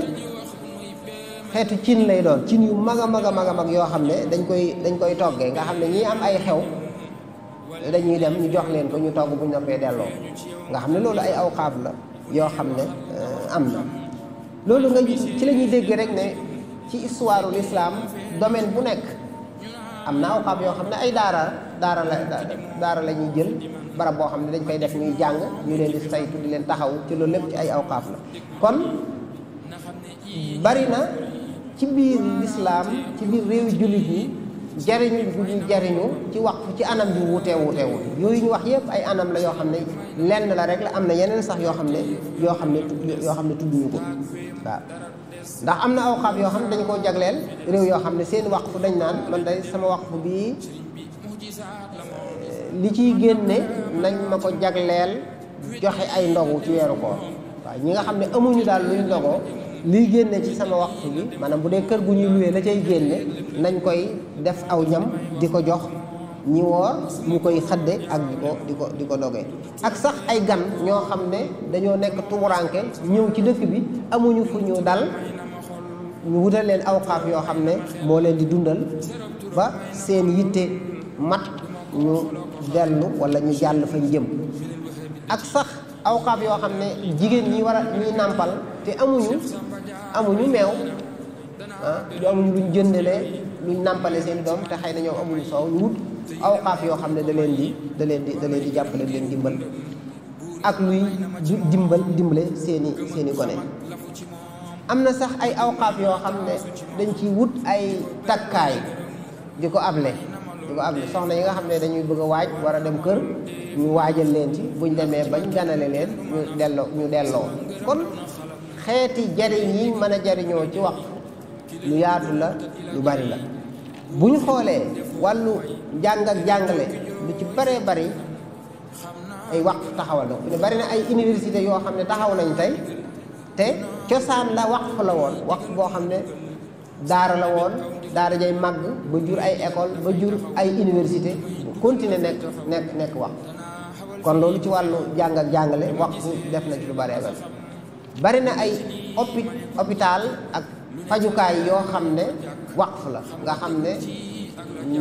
xeetu cin lay doon cin yu mag a mag a mag yoo xam ne dañ koy toggee nga xam ne ñii am ay xew dañuy dem ñu jox leen ko ñu togg bu ñu noppee delloo nga xam ne loolu ay awqaaf la yoo xam ne am na loolu nga ci la ñuy dégg rek ne ci histoire l'islam domaine bu nekk am na awqaaf yoo xam ne ay daara la ñuy jël barab boo xam ne dañ koy def ñuy jàng ñu leen di saytu di leen taxaw ci loolu lépp ci ay awqaaf la kon bari na ci biir l'islam ci biir réewi jullit yi jariñu bu ñuy jariñu ci waqf ci anam bi wuutee yooyu ñu wax yëpp ay anam la yoo xam ne lenn la rek la am na yeneen sax yoo xam ne tudduñu ko waaw ndax am na awqaaf yoo xam ne dañ koo jagleel réew yoo xam ne seen waqf dañ naan man day sama waqf bii li ciy génne nañ ma ko jagleel joxe ay ndogu ci weeru koor waaw ñi nga xam ne amuñu daal luy ndogoo liy génne ci sama waqf bi maanaam bu dee kër gu ñuy luwee la cay génne nañ koy def aw ñam di ko jox ñi woor ñu koy xadde ak di ko dogee ak sax ay gan ñoo xam ne dañoo nekk tumuranke ñëw ci dëkk bi amuñu fu ñu dal ñu wutal leen awqaaf yoo xam ne moo leen di dundal ba seen yitte mat ñu dellu wala ñu jàll fañ jëm ak sax awqaaf yoo xam ne jigéen ñi war a ñuy nàmpal te amuñu meew amuñu luñ jëndalee luñ nàmpale seen doom te xëy na ñoom amuñu soow ñu wut awqaaf yoo xam ne da leen di jàppale leen dimbal ak luy dimbale seeni gone am na sax ay awqaaf yoo xam ne dañ ciy wut ay takkaay di ko able soxna yi nga xam ne dañuy bëgg a waaj war a dem kër ñu waajal leen ci buñ demee bañ ganale leen ñu delloo kon xeeti jariñ yi mën a jariñoo ci waqf lu yaatu la lu bari la bu ñu xoolee wàllu jàng ak jàngale lu ci baree bari ay waqf taxawal na ne bari na ay université yoo xam ne taxaw nañ tey te cosaan la waqf la woon waqf boo xam ne daara la woon daara jay màgg ba jur ay école ba jur ay université continuer nekk waqf kon loolu ci wàllu jàng ak jàngale waqf def na ci lu bari bari na ay hôpital ak fajukaay yoo xam ne waqf la nga xam ne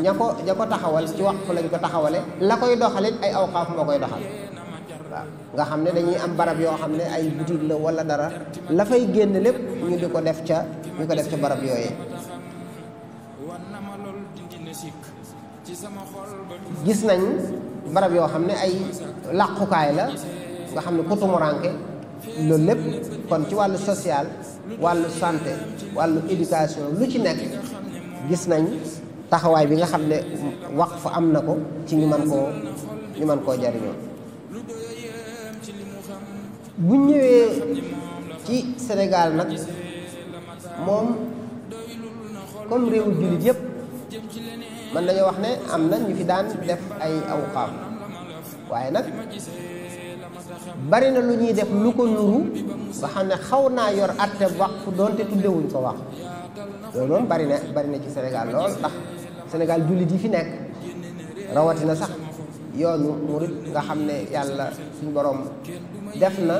ña ko taxawal ci waqf lañ ko taxawale la koy doxalit ay awqaaf moo koy doxal waaw nga xam ne dañuy am barab yoo xam ne ay boutique la wala dara la fay génn lépp ñu ko def ca barab yooyee gis nañ barab yoo xam ne ay làqukaay la nga xam ne ku tumuranke loolu lépp kon ci wàllu social wàllu santé wàllu éducation lu ci nekk gis nañ taxawaay bi nga xam ne waqf am na ko ci ñu mën koo jariñoo bu ñëwee ci Sénégal nag moom comme réewu jullit yépp mën nañoo wax ne am na ñu fi daan def ay awqaaf waaye nag bari na lu ñuy def lu ko nuru nga xam ne xaw naa yor atte waqf doonte tuddewuñ ko waqf loolu moom bari na ci Sénégal lool ndax Sénégal jullit yi fi nekk rawatina sax yoonu murit nga xam ne yàlla suñ borom def na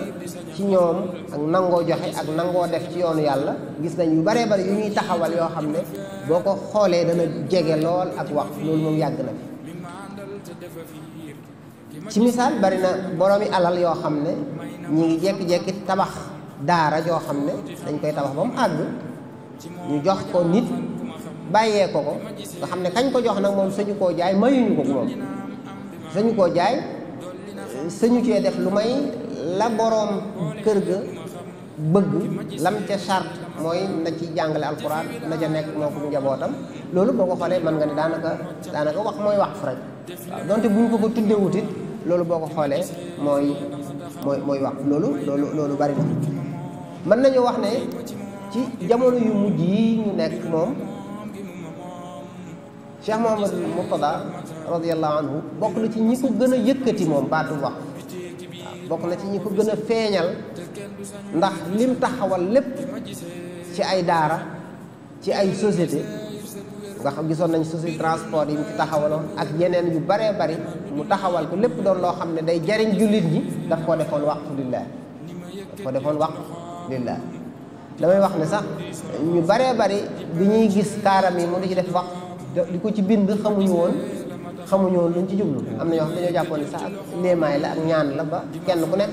ci ñoom ak nangoo joxe ak nangoo def ci yoonu yàlla gis nañ yu baree bari yu ñuy taxawal yoo xam ne boo ko xoolee dana jege lool ak waqf loolu moom yàgg na fi ci misaal bari na boroomi alal yoo xam ne ñi ngi jekki-jekki tabax daara joo xam ne dañ koy tabax ba mu àgg ñu jox ko nit bàyyee ko nga xam ne kañ ko jox nag moom sañu koo jaay mayuñu ko moom sañu koo jaay sañu cee def lu may la boroom kër ga bëgg lam ca charte mooy na ci jàngale alxuraan na ca nekk moo ko njabootam loolu boo ko xoolee mën nga ne daanaka wax mooy waqf rek waaw donte buñ ko tuddewut it loolu boo ko xoolee mooy waqf loolu bari na mën nañu wax ne ci jamono yu mujj yi ñu nekk moom Cheikh Mouhamadou Mourtada radiyallahu anhu bokk na ci ñi ko gën a yëkkati moom baatu waqf waaw bokk na ci ñi ko gën a feeñal ndax lim taxawal lépp ci ay daara ci ay société nga xam gisoon nañ société transport yi mu fi taxawaloon ak yeneen yu baree bari mu taxawal ko lépp doon loo xam ne day jariñ jullit ñi daf koo defoon waqf lillah damay wax ne sax ñu baree bari bi ñuy gis kaaram yi mu di ci def waqf di ko ci bind xamuñu woon luñ ci jublu am na ñoo xam dañoo jàppoon ne sax ak léemaay la ak ñaan la ba kenn ku nekk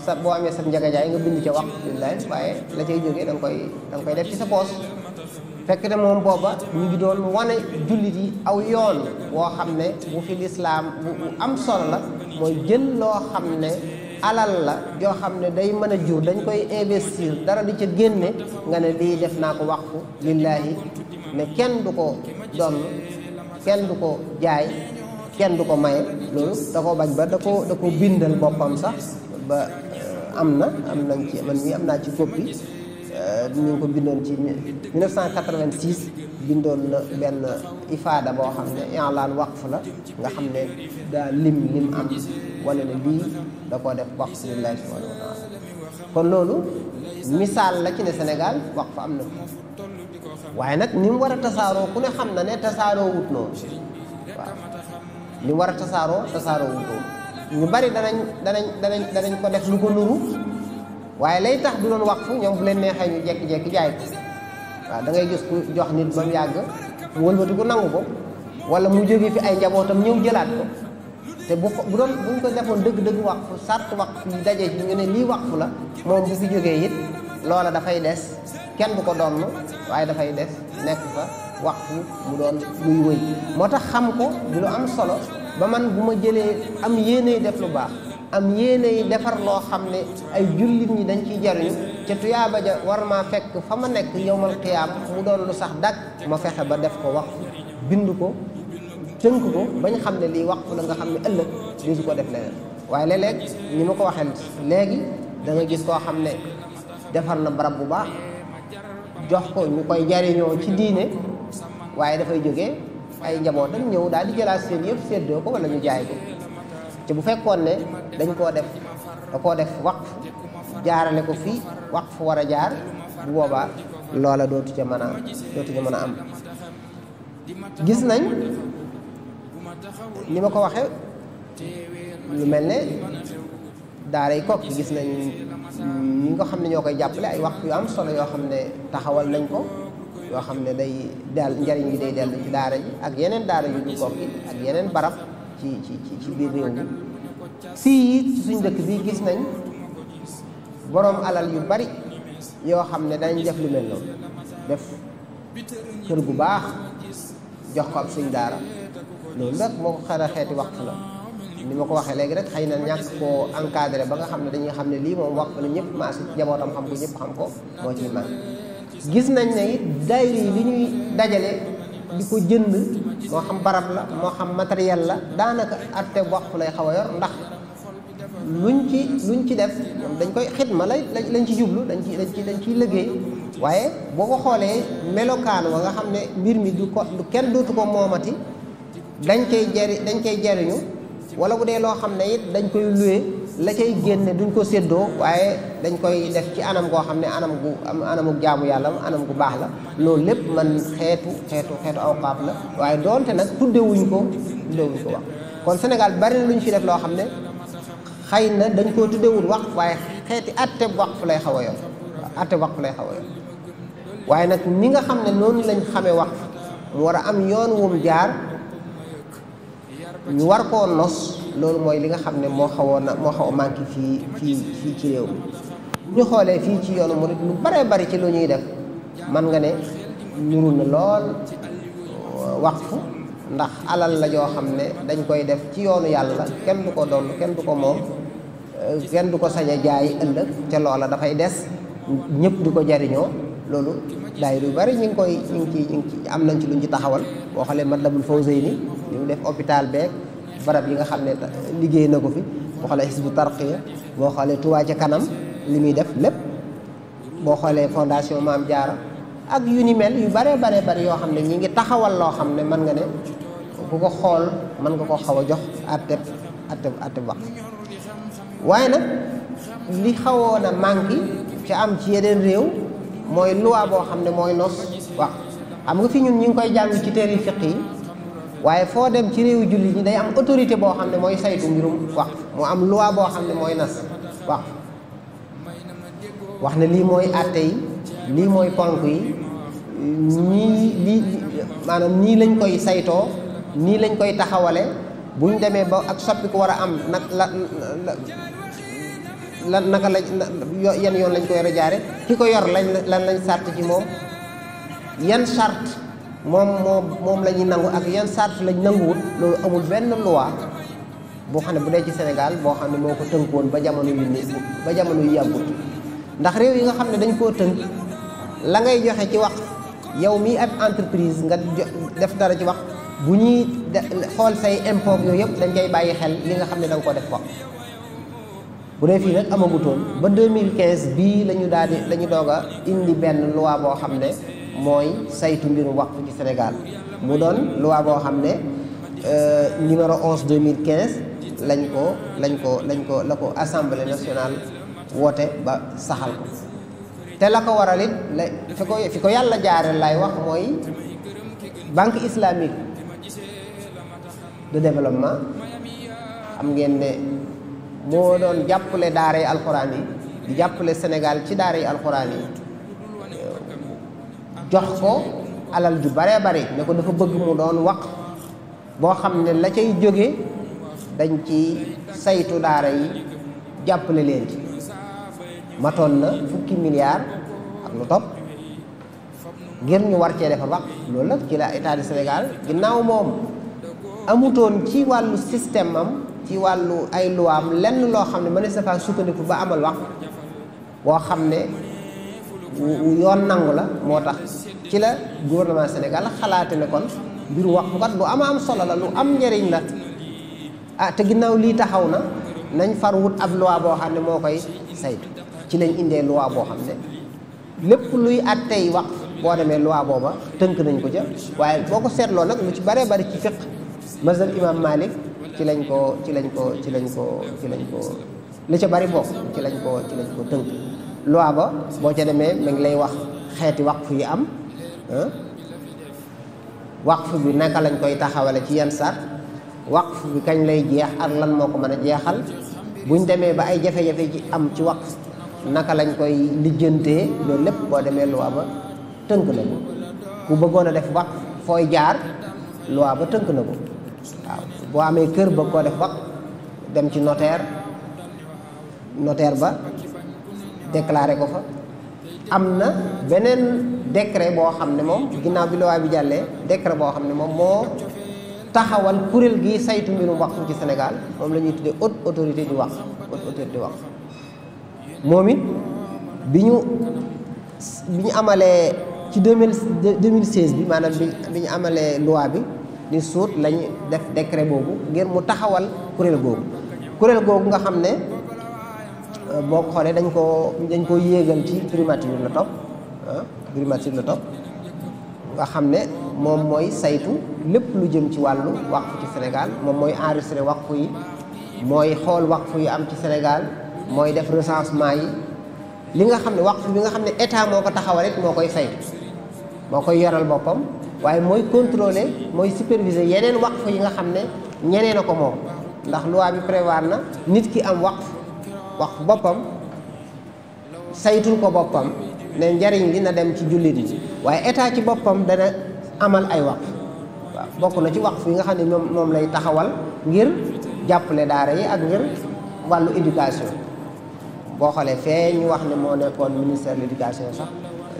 sa boo amee sa njagajaay nga bind ca waqf lillah waaye la cay jógee da nga koy def ci sa poos fekk ne moom booba ñu ngi doon wane jullit yi aw yoon woo xam ne bu fi lislaam bu am solo la mooy jël loo xam ne alal la joo xam ne day mën a jur dañ koy investir dara di ca génne nga ne lii def naa ko waqfu lillaahi ne kenn du ko donn kenn du ko jaay kenn du ko maye loolu da ko bañ ba da ko bindal boppam sax ba am nañ ci man mii am naa ci copie ñu ngi ko bindoon ci 1986 bindoon na benn ifaada boo xam ne i'laan waqf la nga xam ne daa lim am wane ne lii da koo def waqf lillahi subhanahu wa taala kon loolu misaal la ci ne Sénégal waqf am na waaye nag ni mu war a tasaaroo ku ne xam na ne tasaaroo wut noonu waaw ni mu war a tasaaroo wut noonu ñu bari danañ ko def lu ko nuru waaye lay tax du doon waqfu ñoom bu leen neexee ñu jekki-jekki jaay ko waaw da ngay gis ku jox nit ba mu yàgg mu wëlbati ko nangu ko wala mu jógee fi ay njabootam ñëw jëlaat ko te bu doon buñ ko defoon dëgg-dëgg waqfu sart waqfu yi daje ci ñu ne lii waqfu la moom bu fi jógee it loola dafay des kenn du ko doon waaye dafay des nekk fa waqfu mu doon luy wëy moo tax xam ko di lu am solo ba man bu ma jëlee am yéeney def lu baax am yéeney defar loo xam ne ay jullit ñi dañ ciy jariñu ca tuyaaba ja war maa fekk fa ma nekk yowmal qiyaam mu doon lu sax dàkk ma fexe ba def ko waqfu bind ko tënk ko bañ xam ne lii waqfu la nga xam ne ëllëg di su ko def leneen waaye léeg-léeg ñi ma ko waxee léegi da nga gis koo xam ne defar na barab bu baax jox ko ñu koy jariñoo ci diine waaye dafay jógee ay njabootam ñëw daal di jëlaat seen yëpp séddoo ko wala ñu jaay ko te bu fekkoon ne dañ koo def da koo def waqf jaarale ko fii waqf war a jaar bu boobaa loola dootu ca mën a am gis nañ ni ma ko waxee lu mel ne daara yi Kokki gis nañ ñi nga xam ne ñoo koy jàppale ay waqf yu am solo yoo xam ne taxawal nañ ko yoo xam ne day dal njariñ bi day dellu ci daara ji ak yeneen daara yu du Kokki ak yeneen barab ci biir réew mi fii ci suñ dëkk bi gis nañ boroom alal yu bari yoo xam ne dañ def lu mel noonu def kër gu baax jox ko ab suñ daara loolu nag moo ko xara xeeti waqf la ni ma ko waxee léegi rek xëy na ñàkk koo encadré ba nga xam ne dañuy xam ne lii moom waqf la ñëpp maa si jabootam xam ko ñëpp xam ko moo ciy man gis nañ ne it daayira yi li ñuy dajale di ko jënd moo xam barab la moo xam matériel la daanaka atte waqf lay xaw a yor ndax luñ ci def dañ koy xidma lañ ci jublu dañ ciy liggéey waaye boo ko xoolee melokaan wa nga xam ne mbir mi du kenn dootu ko moomati dañ koy jariñu wala bu dee loo xam ne it dañ koy luwe la cay génne duñ ko séddoo waaye dañ koy def ci anam goo xam ne anamu jaamu yàlla anam gu baax la loolu lépp man xeetu awqaaf la waaye doonte nag tuddewuñ ko wax kon Sénégal bari na lu ñu fi def loo xam ne xëy na dañ koo tuddewul wax waaye xeeti atte waqf lay xaw a yor waaye nag ni nga xam ne noonu lañ xamee waqf mu war a am yoon wum jaar ñu war koo nos loolu mooy li nga xam ne moo xaw a manqué fii ci réew mi ñu xoolee fii ci yoonu murid lu baree bari ci lu ñuy def man nga ne nuru na lool waqfu ndax alal la joo xam ne dañ koy def ci yoonu yàlla kenn du ko doon kenn du ko moom kenn du ko sañ a jaay ëllëg ca loola dafay des ñëpp di ko jariñoo loolu daayira yu bari ñu ngi ci am nañ ci luñ ci taxawal boo xoolee Matlabul Fawzayni li mu def hôpital beeg barab yi nga xam ne liggéey na ko fi boo xoolee Hizbut Tarqiyyah boo xoolee Touba ca kanam li muy def lépp boo xoolee fondation Maam Jaara ak yu ni mel yu bare bari yoo xam ne ñi ngi taxawal loo xam ne mën nga ne ku ko xool mën nga ko xaw a jox atte waqf waaye nag li xawoon a manqué ci am ci yeneen réew mooy loi boo xam ne mooy nos waqf xam nga fi ñun ñi ngi koy jàng ci téere fiq yi waaye foo dem ci réewu jullit ñi day am autorité boo xam ne mooy saytu mbirum waqf mu am loi boo xam ne mooy nas waqf wax ne lii mooy atte yi lii mooy ponk yi maanaam nii lañ koy saytoo nii lañ koy taxawale buñ demee ba ak soppi ko war a am nag naka la yan yoon lañ koy war a jaare ki ko yor lañ sàrt ci moom yan charte moom la ñuy nangu ak yan charte lañ nanguwut loolu amul benn loi boo xam ne bu dee ci Sénégal boo xam ne moo ko tënkoon ba jamono yu yàggut ndax réew yi nga xam ne dañ koo tënk la ngay joxe ci wax yow mii ab entreprise nga def dara ci wax bu ñuy xool say impôt yooyu yëpp dañ koy bàyyi xel li nga xam ne da nga ko def wax bu dee fii nag amagutoon ba 2015 bii la ñu doog a indi benn loi boo xam ne mooy saytu mbirum waqf ci Sénégal mu doon loi boo xam ne numéro 11 2015 la ko assemblée nationale woote ba saxal ko te la ko waral it fi ko yàlla jaareel lay wax mooy banque islamique de développement xam ngeen ne moo doon jàppale daara yi alxuraan yi di jàppale Sénégal ci daara yi alxuraan yi jox ko alal ju baree bari ne ko dafa bëgg mu doon waqf boo xam ne la cay jóge dañ ci saytu daara yi jàppale leen ci matoon na fukki milliards ak lu topp ngir ñu war cee defar waqf loolu nag ci la état du Sénégal ginnaaw moom amutoon ci wàllu système am ci wàllu ay luwaam lenn loo xam ne mënees na faa sukkandiku ba amal waqf boo xam ne yoon nangu la moo tax ci la gouvernement Sénégal xalaate ne kon mbiru waqf kat lu am solo la lu am njëriñ la te ginnaaw lii taxaw na nañ far wut ab loi boo xam ne moo koy saytu ci lañ indee loi boo xam ne lépp luy attey waqf boo demee loi booba tënk nañ ko ca waaye boo ko seetloo nag lu ci baree bari ci fiqh mazhab imam Malik ci lañ ko li ca bari bokk ci lañ ko tënk loi ba boo ca demee ma ngi lay wax xeeti waqf yi am waqf bi naka lañ koy taxawale ci yan sart waqf bi kañ lay jeex ak lan moo ko mën a jeexal buñ demee ba ay jafe-jafe ci am ci waqf naka lañ koy lijjantee loolu lépp boo demee loi ba tënk na ko ku bëggoon a def waqf fooy jaar loi ba tënk na ko waaw boo amee kër bëgg koo def waqf dem ci notaire ba déclaré ko fa am na beneen décret boo xam ne moom ginnaaw bi loi bi jàllee décret boo xam ne moom moo taxawal kuréel gi saytu mbirum waqf ci Sénégal moom la ñuy tuddee haute autorité du waqf moom it bi ñu amalee ci 2016 bi maanaam bi ñu amalee loi bi ni suut lañ def décret boobu ngir mu taxawal kuréel googu nga xam ne boo ko xoolee dañ koo yéegal ci primature la topp nga xam ne moom mooy saytu lépp lu jëm ci wàllu waqf ci Sénégal moom mooy enregistré waqf yi mooy xool waqf yi am ci Sénégal mooy def recensement yi li nga xam ne waqf bi nga xam ne état moo ko taxawal it moo koy saytu moo koy yoral boppam waaye mooy contrôler mooy superviser yeneen waqf yi nga xam ne ñeneen a ko moom ndax loi bi prévoir na nit ki am waqf boppam saytul ko boppam ne njariñ li na dem ci jullit yi waaye état ci boppam dana amal ay waqf waaw bokk na ci waqf yi nga xam ne moom lay taxawal ngir jàppale daara yi ak ngir wàllu éducation boo xoolee fee ñu wax ne moo nekkoon ministère de l'éducation sax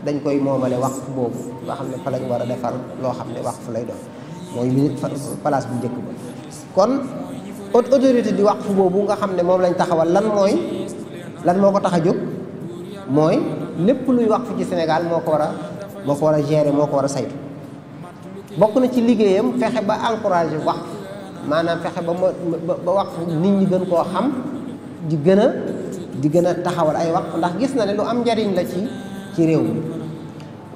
dañ koy moomale waqf boobu nga xam ne fa lañ war a defar loo xam ne waqf lay doon mooy place bu njëkk ba kon haute autorité di waqf boobu nga xam ne moom lañ taxawal lan moo ko tax a jóg mooy lépp luy waqf ci Sénégal moo ko war a gérer moo ko war a saytu bokk na ci liggéeyam fexe ba encourager waqf maanaam fexe ba waqf nit ñi gën koo xam di gën a taxawal ay waqf ndax gis na ne lu am njariñ la ci réew mi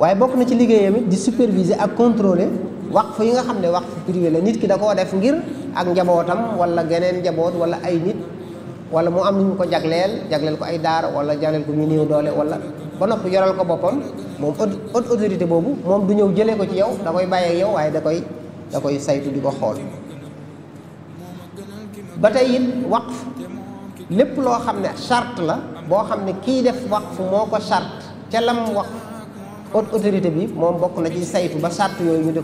waaye bokk na ci liggéeyam it di superviser ak contrôler waqf yi nga xam ne waqf privé la nit ki da koo def ngir ak njabootam wala geneen njaboot wala ay nit wala mu am nu ñu ko jagleel ko ay daara wala jagleel ko ñu néew doole wala ba noppi yoral ko boppam moom haute autorité boobu moom du ñëw jëlee ko ci yow da koy bàyyee yow waaye da koy saytu di ko xool ba tey it waqf lépp loo xam ne charte la boo xam ne kii def waqf moo ko charte ca lam waqf haute autorité bi moom bokk na ci saytu ba charte yooyu ñu di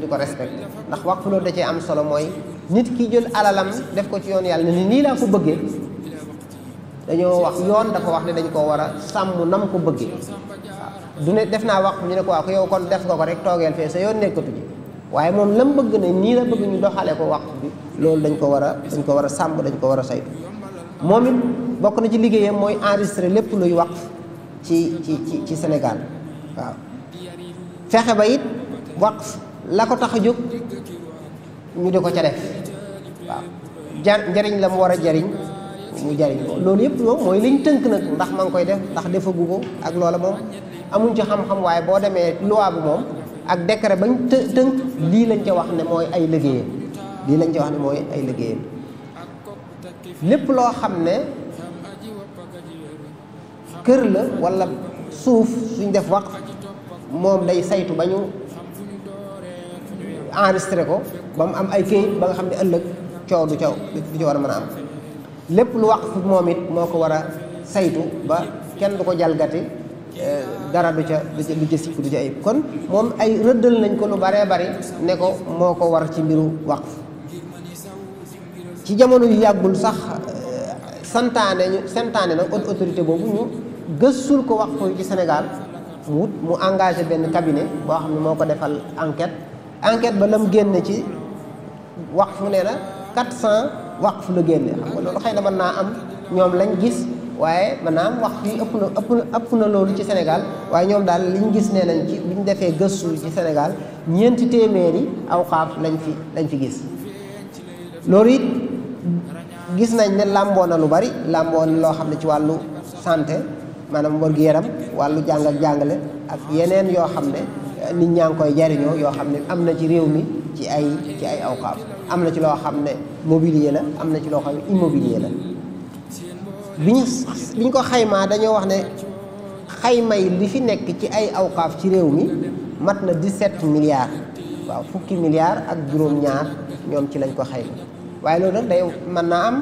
ko respecté ndax waqf loolu da cee am solo mooy nit ki jël alalam def ko ci yoon yàlla ne nii laa ko bëggee dañoo wax yoon dafa wax ne dañ koo war a sàmm nam ko bëggee waaw du ne def naa wax ñu ne ko waaw ko yow kon def nga ko rek toogeel fee sa yoon nekkatu ji waaye moom lam bëgg ne nii la bëgg ñu doxale ko wax bi loolu dañ ko war a sàmm dañ ko war a saytu moom it bokk na ci liggéeyam mooy enregistré lépp luy waqf ci Sénégal waaw fexe ba it waqf la ko tax a jóg ñu di ko ca def waaw njariñ la mu war a jariñ mu jariñ ko loolu yëpp moom mooy liñ tënk nag ndax ma ngi koy def ndax defagu ko ak loola moom amuñ ci xam-xam waaye boo demee loi bi moom ak décret bañ tënk lii lañ ca wax ne mooy ay liggéeyam lépp loo xam ne kër la walla suuf suñ def waqf moom day saytu ba ñu enregistré ko ba mu am ay këyit ba nga xam ne ëllëg coow du ci war a mën a am lépp lu waqf moom it moo ko war a saytu ba kenn du ko jalgati dara du ca sikk du ca ayib kon moom ay rëddal nañ ko lu baree bari ne ko moo ko war ci mbiru waqf ci jamono yu yàggul sax santaane nag autorité boobu ñu gëstul ko waqf ci Sénégal mu engagé benn cabinet boo xam ne moo ko defal enquête ba lam génne ci waqf nee na 400 waqf la génne xam nga loolu xëy na mën naa am ñoom lañ gis waaye mën naa am waqf yi ëpp na loolu ci Sénégal waaye ñoom daal liñ gis nee nañ ci bi ñu defee gëstu ci Sénégal 400 téeméeri awqaaf lañ fi gis loolu it gis nañ ne làmboo na lu bari làmboo loo xam ne ci wàllu santé maanaam wér-gu-yaram wàllu jàng ak jàngale ak yeneen yoo xam ne nit ñaa ngi koy jariñoo yoo xam ne am na ci réew mi ci ay awqaaf am na ci loo xam ne mobilier la am na ci loo xam ne immobilier la bi ñu ko xaymaa dañoo wax ne xaymay li fi nekk ci ay awqaaf ci réew mi mat na 17 milliards waaw fukki milliards ak juróom-ñaar ñoom ci lañ ko xayma waaye loolu nag day mën naa am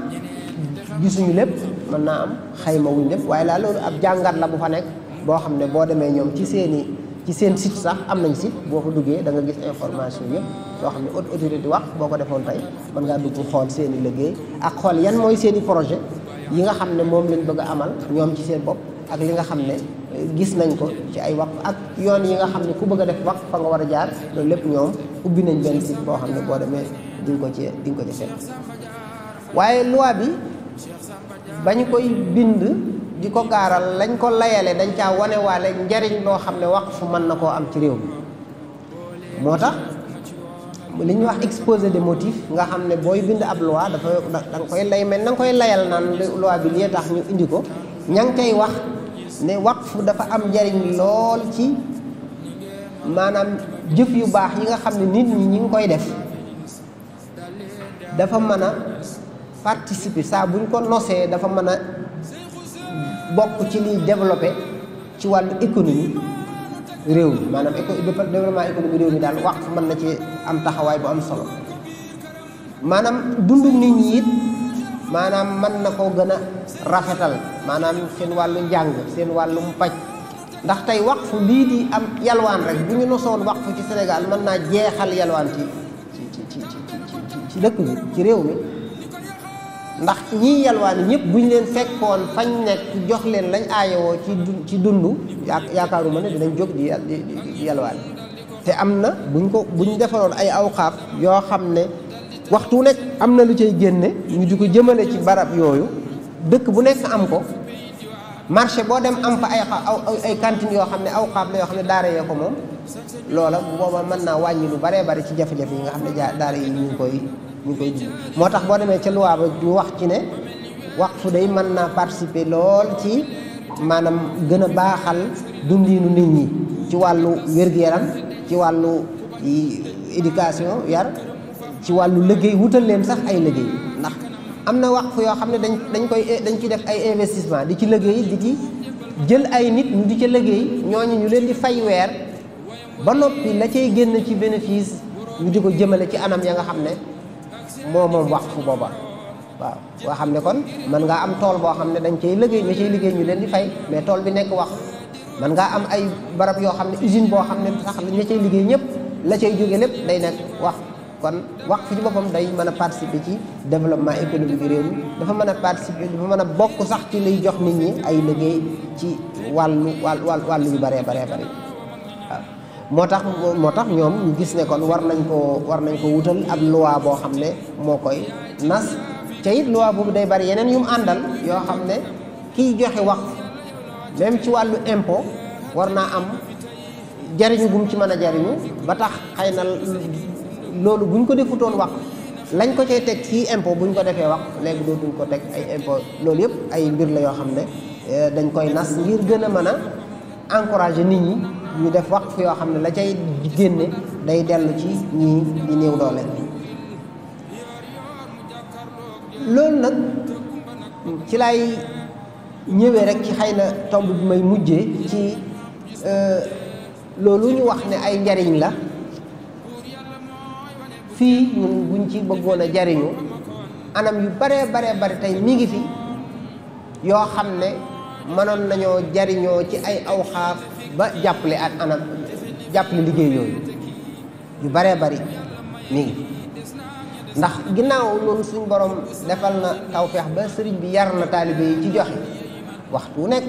gisuñu lépp mën naa am xayma wuñ lépp waaye laa loolu ab jàngat la bu fa nekk boo xam ne boo demee ñoom ci seen site sax am nañ site boo fa duggee da nga gis information yëpp yoo xam ne autorité wax boo ko defoon tey mën ngaa dugg xool seen i liggéey ak xool yan mooy seen i projet yi nga xam ne moom lañ bëgg a amal ñoom ci seen bopp ak li nga xam ne gis nañ ko ci ay waqf ak yoon yi nga xam ne ku bëgg a def waqf fa nga war a jaar loolu lépp ñoom ubbi nañ benn site boo xam ne boo demee di nga ko ci seet waaye loi bi bañ koy bind di ko gaaral lañ ko layale dañ caa wanewaale njariñ loo xam ne waqf mën na koo am ci réew mi moo tax li ñuy wax exposé des motifs nga xam ne booy bind ab loi dafa da nga koy lay mel na nga koy layal naan loi bi lii tax ñu indi ko ña ngi koy wax ne waqf dafa am njariñ lool ci maanaam jëf yu baax yi nga xam ne nit ñi ngi koy def dafa mën a participer saa buñ ko nosee dafa mën a bokk ci liy développé ci wàllu économie réew mi maanaam développement économie réew mi daal waqf mën na ci am taxawaay bu am solo maanaam dundu nit ñi it maanaam mën na koo gën a rafetal maanaam seen wàllu njàng seen wàllu paj ndax tey waqf lii di am yalwaan rek bu ñu nosoon waqf ci Sénégal mën naa jeexal yalwaan ci dëkk bi ci réew mi ndax ñii yalwaani ñëpp bu ñu leen fekkoon fañ nekk jox leen lañ aayowoo ci dund yaakaaruma ne dinañ jóg di yalwaani te am na buñ defaroon ay awqaaf yoo xam ne waxtu nekk am na lu cay génne ñu di ko jëmale ci barab yooyu dëkk bu nekk am ko marché boo dem am fa ay cantines yoo xam ne awqaaf la yoo xam ne daara yee ko moom loola bu boobaa mën naa wàññi lu baree bari ci jafe-jafe yi nga xam ne daara yi ñu ngi koy dund moo tax boo demee ca loi ba ñu wax ci ne waqf day mën naa participer lool ci maanaam gën a baaxal dundinu nit ñi ci wàllu wér-gu-yaram ci wàllu éducation yar ci wàllu liggéey wutal leen sax ay liggéey ndax am na waqf yoo xam ne dañ ci def ay investissement di ci liggéey di ci jël ay nit ñu di ca liggéey ñooñu ñu leen di fay weer ba noppi la cay génn ci bénéfice ñu di ko jëmale ci anam ya nga xam ne moom waqf booba waaw boo xam ne kon mën ngaa am tool boo xam ne dañ cay liggéey ñu cay liggéey ñu leen di fay mais tool bi nekk waqf mën ngaa am ay barab yoo xam ne usine boo xam ne sax ña cay liggéey ñëpp la cay jóge lépp day nekk waqf kon waqf ci boppam day mën a participer ci développement économique réew mi dafa mën a participer dafa mën a bokk sax ci liy jox nit ñi ay liggéey ci wàllu yu baree baree bëri waaw moo tax ñoom ñu gis ne kon war nañ ko wutal ab loi boo xam ne moo koy nas te it loi boobu day bari yeneen yu mu àndal yoo xam ne kiy joxe waqf même ci wàllu impôt war naa am jariñu gum ci mën a jariñu ba tax xëy na loolu buñ ko defutoon waqf lañ ko cay teg ci impôt buñ ko defee waqf léegi dootuñ ko teg ay impôt loolu yëpp ay mbir la yoo xam ne dañ koy nas ngir gën a mën a encourager nit ñi ñu def waqf yoo xam ne la cay génne day dellu ci ñi néew doole loolu nag ci lay ñëwee rek ci xëy na tomb bi may mujjee ci loolu ñu wax ne ay njariñ la fii ñun buñ ci bëggoon a jariñu anam yu baree bari tey mi ngi fi yoo xam ne mënoon nañoo jariñoo ci ay awxaaf ba jàppale liggéey yooyu yu baree bari mi ngi ndax ginnaaw loolu suñ borom defal na tawfeex ba sëriñ bi yar na taalibe yi ci joxe waxtu nekk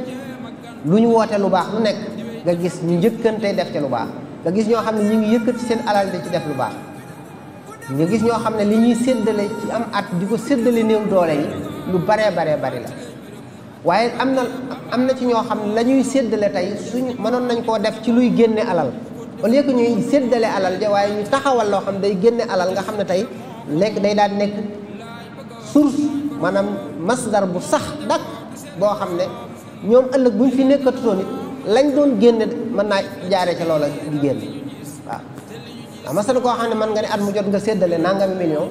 lu ñu woote lu baax lu nekk nga gis ñu njëkkante def ci lu baax nga gis ñoo xam ne ñu ngi yëkkati seen alal di ci def lu baax nga gis ñoo xam ne li ñuy séddale ci am at di ko séddale néew doole yi lu baree bari la waaye am na ci ñoo xam ne la ñuy séddale tey suñu mënoon nañ koo def ci luy génne alal au lieu que ñuy séddale alal ja waaye ñu taxawal loo xam ne day génne alal nga xam ne tey léegi day daal nekk source maanaam masdar bu sax dak boo xam ne ñoom ëllëg buñ fi nekkatutoon it lañ doon génne mën naa jaaree ca loola di génn waaw masal koo xam ne mën nga ne at mu jot nga séddale nangami million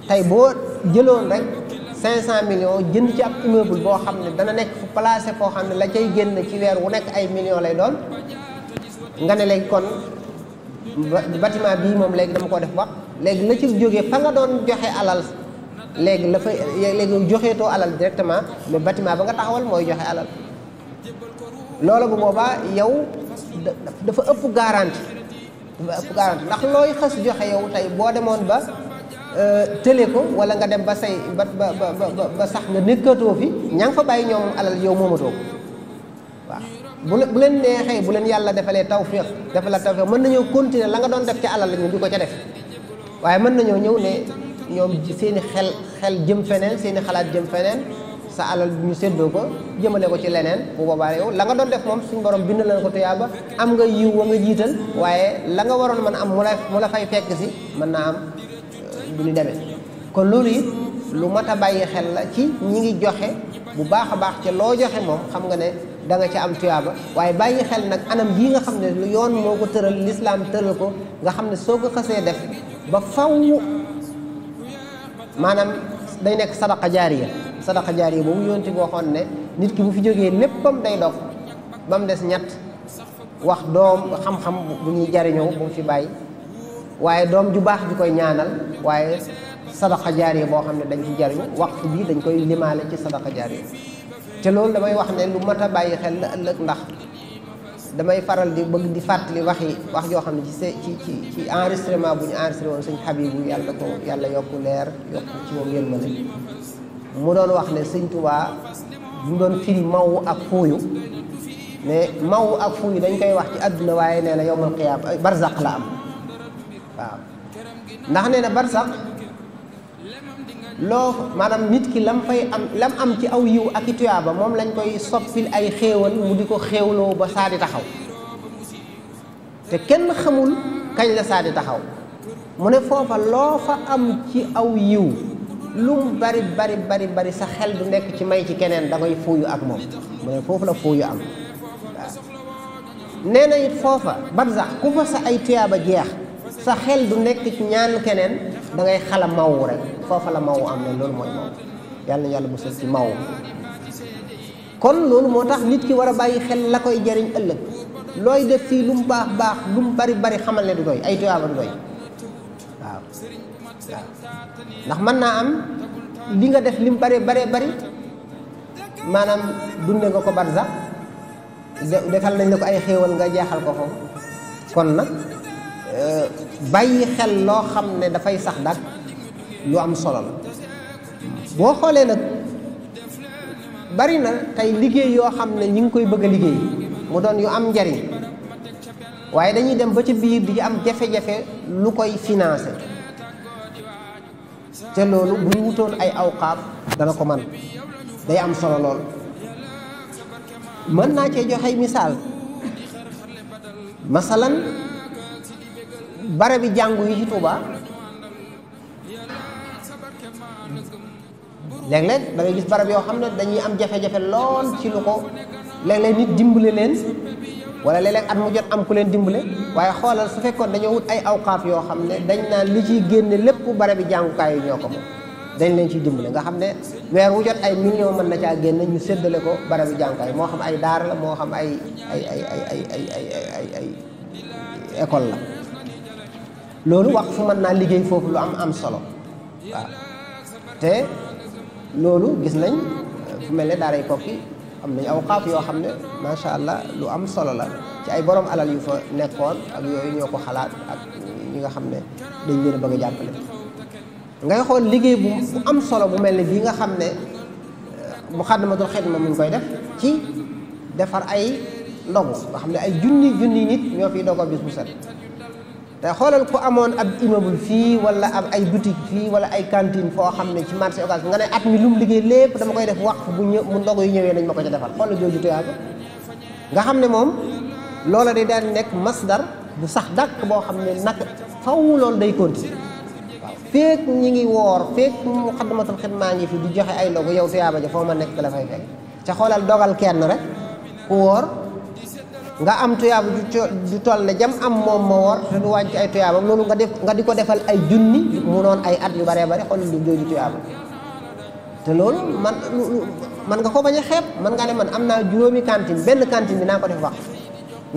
tey boo jëloon rek 500 millions jënd ci ab immeuble boo xam ne dana nekk fu placé foo xam ne la cay génn ci weer wu nekk ay millions lay doon nga ne léegi kon bâtiment bii moom léegi dama ko def wax léegi la ci jógee fa nga doon joxe alal léegi léegi joxeetoo alal directement mais bâtiment ba nga taxawal mooy joxe alal loola bu boobaa yow dafa ëpp garantie ndax looy xës joxe yow tey boo demoon ba tële ko wala nga dem ba say ba sax nga nekkatoo fi ña nga fa bàyyi ñoom alal yow moomatoo ko waaw bu leen neexee bu leen yàlla defalee tawfiq mën nañoo continuer la nga doon def ci alal la ñu di ko ca def waaye mën nañoo ñëw ne ñoom seeni xel jëm feneen seeni xalaat jëm feneen sa alal ñu séddoo ko jëmale ko ci leneen bu boobaa yow la nga doon def moom suñu borom bind la ko tuyaaba am nga yiw wa nga jiital waaye la nga waroon mën am mu la fay fekk si mën naa am du ñu demee kon loolu it lu mat a bàyyi xel la ci ñi ngi joxe bu baax a baax ca loo joxe moom xam nga ne da nga ci am tuyaaba waaye bàyyi xel nag anam bii nga xam ne lu yoon moo ko tëral lislaam tëral ko nga xam ne soo ko xasee def ba faw maanaam day nekk sadaqa jaariya boobu yonent bi waxoon ne nit ki bu fi jógee léppam day dog ba mu des ñett wax doom xam-xam bu ñuy jariñoo bu mu fi bàyyi waaye doom ju baax ju koy ñaanal waaye sadaqa jaariya boo xam ne dañ ci jariñu waqf bi dañ koy limaale ci sadaqa jaariya te loolu damay wax ne lu mat a bàyyi xel la ëllëg ndax damay faral di bëgg di fàttali wax joo xam ne ci enregistrement bu ñu enregistré woon sëñ Habibu yàlla yokku leer yokku ci moom yërmande mu doon wax ne sëñ Tuubaa bu doon firi mawu ak fuuyu mais mawu ak fuuyu dañ koy wax ci àdduna waaye nee na yowmal qiyaam barzaq la am waaw ndax nee na barzaq maanaam nit ki lam am ci aw yiw ak i tuyaaba moom lañ koy soppil ay xéewal mu di ko xéewloo ba saa di taxaw te kenn xamul kañ la saa di taxaw mu ne foofa loo fa am ci aw yiw lu mu bari sa xel du nekk ci may ci keneen da koy fuuyu ak moom mu ne foofu la fuuyu am waaw nee na it foofa barzax ku fa sa ay tuyaaba jeex sa xel du nekk ci ñaan keneen da ngay xala maw rek foofa la maw am ne loolu mooy maw yàlla na yàlla musal ci maw kon loolu moo tax nit ki war a bàyyi xel la koy jariñ ëllëg looy def fii lu mu baax lu mu bari xamal ne du doy ay tuyaaba du doy waaw ndax mën naa am li nga def li mu bari maanaam dunde nga ko barza defal nañ la ko ay xéewal nga jaaxal ko foofu kon nag bàyyi xel loo xam ne dafay sax dak lu am solo la. boo xoolee nag bari na tey liggéey yoo xam ne ñi ngi koy bëgg a liggéey mu doon yu am njariñ waaye dañuy dem ba ci biir di am jafe-jafe lu koy financé te loolu bu ñu wutoon ay awqaaf dana ko man day am solo lool. mën naa cee joxe misaal masalan barabi jàngu yi ci Tuuba léeg-léeg da ngay gis barab yoo xam ne dañuy am jafe-jafe lool ci lu ko léeg-léeg nit dimbale leen wala léeg-léeg at mu jot am ku leen dimbale waaye xoolal su fekkoon dañoo wut ay awqaaf yoo xam ne dañ naan li ciy génne lépp barabi jàngukaay yi ñoo ko moom dañ leen ciy dimbale nga xam ne weer wu jot ay millions mën na caa génne ñu séddale ko barabi jàngukaay moo xam ay daara la moo xam ay école la loolu wax fu mën naa liggéey foofu lu am solo waaw te loolu gis nañ fu mel ne daaray Kokki am nañ awqaaf yoo xam ne macha allah lu am solo la ci ay borom alal yu fa nekkoon ak yooyu ñoo ko xalaat ak ñi nga xam ne dañ leen a bëgg a jàppale. ngay xool liggéey bu am solo bu mel ne bii nga xam ne Muxaddamatul Xidma mu ngi koy def ci defar ay ndogu nga xam ne ay junni nit ñoo fiy dogo bis bu set. te xoolal ku amoon ab immeuble fii wala ab ay boutique fii wala ay cantine foo xam ne ci marché occasion nga ne at mi lu mu liggéey lépp dama koy def waqf bu mu ndogu yu ñëwee nañ ma ko ca defal xoolal jooju tuyaaba nga xam ne moom loola day daal di nekk masdar bu sax dàkk boo xam ne nag faw loolu day continuer waaw feek ñi ngi woor feek Muxaddamatul Xidma ngi fi di joxe ay ndogu yow tuyaaba ja foo ma nekk la fay fekk ca xoolal dogal kenn rek ku woor nga am tuyaaba du toll ne jam am moom ma woor te du wàññi ay tuyaabam loolu nga di ko defal ay junni mu noon ay at yu baree bari xoolal lu jooju tuyaaba te loolu man nga ko bañ a xeeb man nga ne man am naa juróomi cantine benn cantine bi naa ko def wax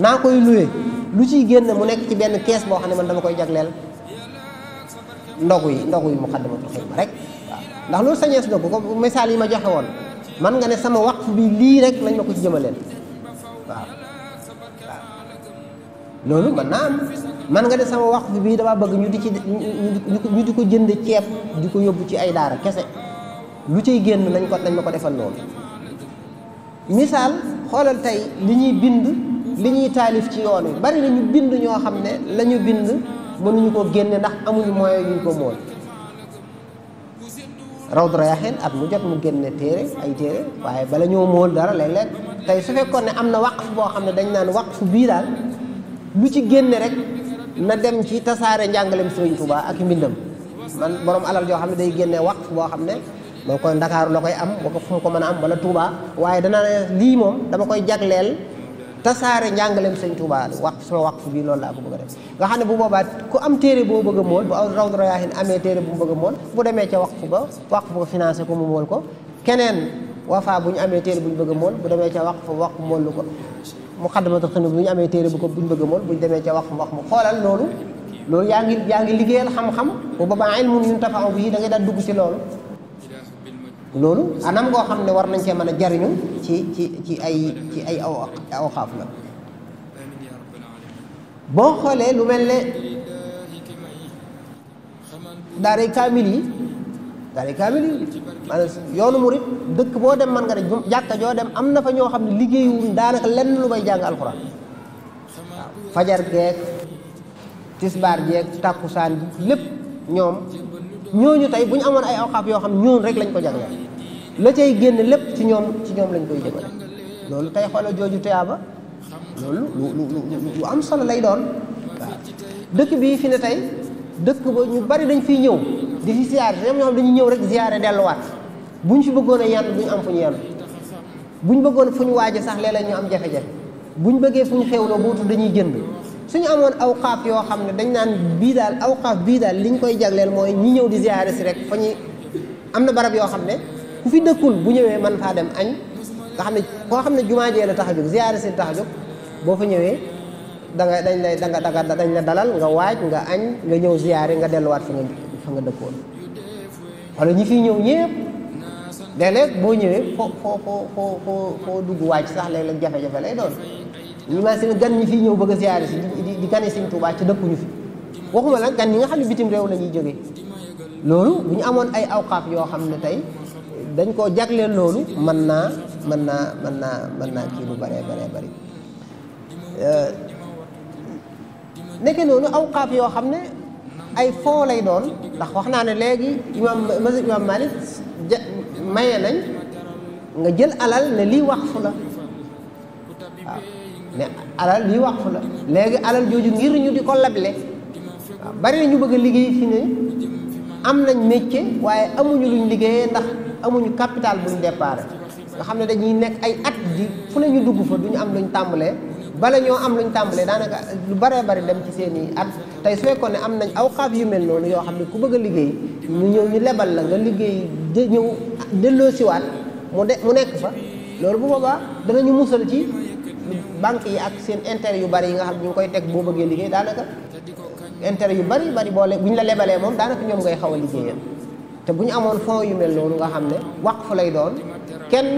naa koy loué lu ciy génn mu nekk ci benn kees boo xam ne man dama koy jagleel ndogu yi Muxaddamatul Xidma rek waaw ndax loolu sañees na ko misaal yi ma joxe woon man nga ne sama waqf bi lii rek lañ ma ko ci jëmaleen waaw loolu mën naa am man nga ne sama waqf bii dama bëgg ñu di ko jënd ceeb di ko yóbbu ci ay daara kese lu ciy génn nañ ma ko defal loolu misaal xoolal tey li ñuy bind li ñuy taalif ci yoon wi bari na ñu bind ñoo xam ne la ñu bind mënuñu ko génne ndax amuñu moyen yuñ ko mool Rawdu Rayaahiin at mu jot mu génne ay téere waaye bala ñoo mool dara léeg-léeg tey su fekkoon ne am na waqf boo xam ne dañ naan waqf bii daal lu ci génne rek na dem ci tasaare njàngalem Sëriñ Tuubaa ak mbindam man borom alal joo xam ne day génne waqf boo xam ne moo koy Ndakaaru la koy am boo fu ko mën a am wala Tuubaa waaye dana ne lii moom dama koy jagleel tasaare njàngalem Sëriñ Tuubaa sama waqf bii loolu laa ko bëgg a def nga xam ne bu boobaa ku am téere boo bëgg a mool bu Rawdu Rayaahiin amee téere bu mu bëgg a mool bu demee ca waqf ba financé ko mu mool ko keneen Wafa bu ñu amee téere bu ñu bëgg a mool bu demee ca waqf mool lu ko Muxaddamatul Xidma bu ñu amee téere bu ñu bëgg a mool bu ñu demee ca wax mu xoolal loolu yaa ngi liggéeyal xam-xam bu boobaa ilmun yuntafa'u bihi da ngay daal dugg ci loolu anam ngoo xam ne war nañ cee mën a jariñu ci ay awqaaf la boo xoolee lu mel ne daaray kaamil yi maanaam yoonu murit dëkk boo dem mën nga ne jàkka joo dem am na fa ñoo xam ne liggéeyuñ daanaka lenn lu may jàng alxuraan waaw fajar geek tisbaar jeeg tàkkusaan bi lépp ñooñu tey bu ñu amoon ay awqaaf yoo xam ne ñoon rek lañ ko jagleel la cay génn lépp ci ñoom lañ koy jëmale loolu tey xoolal jooju tuyaaba loolu lu am solo lay doon waaw dëkk bii fi ne tey dëkk ba ñu bari dañ fiy ñëw di fi ziyaare ñoom ñoo xam dañuy ñëw rek ziyaare delluwaat buñ fi bëggoon a yenn duñ am fu ñu yenn buñ bëggoon fu ñu waaje sax léeg-léeg ñu am jafe-jafe buñ bëggee fu ñu xewloo bootu dañuy jënd suñu amoon awqaaf yoo xam ne dañ naan awqaaf bii daal liñ koy jagleel mooy ñi ñëw di ziyaare si rek fa ñuy am na barab yoo xam ne ku fi dëkkul bu ñëwee man faa dem añ nga xam ne koo xam ne jumaa jee la tax a jóg ziyaare si tax a jóg boo fa ñëwee dañ la dalal nga waaj nga añ nga ñëw ziyaare nga delluwaat fa nga dëkkoon wala ñi fiy ñëw ñëpp léeg-léeg boo ñëwee foo dugg waaj sax léeg-léeg jafe-jafe lay doon ñu ma si gan ñi fiy ñëw bëgg a ziyaare si di gane Sëriñ Tuubaa ci dëkkuñu fi waxuma la gan ñi nga xam ne bitim réew la ñuy jógee loolu bu ñu amoon ay awqaaf yoo xam ne tey dañ koo jagleel loolu mën naa kii lu bëree bëri nekke noonu awqaaf yoo xam ne ay foo lay doon ndax wax naa ne léegi imam Malik maye nañ nga jël alal ne lii waqfu la waaw ne alal lii waqfu la léegi alal jooju ngir ñu di ko leble waaw bari na ñu bëgg a liggéey fi ne am nañ métier waaye amuñu luñ liggéeyee ndax amuñu capital buñ déparé nga xam ne dañuy nekk ay at di fu ne ñu dugg fa duñu am luñ tàmbalee bala ñoo am luñ tàmbalee daanaka lu baree bari dem ci seen i at tey su fekkoon ne am nañ awqaaf yu mel noonu yoo xam ne ku bëgg a liggéey ñu ñëw ñu lebal la nga liggéey ñëw delloo siwaat mu nekk fa loolu bu boobaa danañu musal ci banque yi ak seen intérêt yu bari yi nga xam ne ñu ngi koy teg boo bëggee liggéey daanaka intérêt yu bari boole bu ñu la lebalee moom daanaka ñoom ngay xaw a liggéeyal te bu ñu amoon fonds yu mel noonu nga xam ne waqf lay doon kenn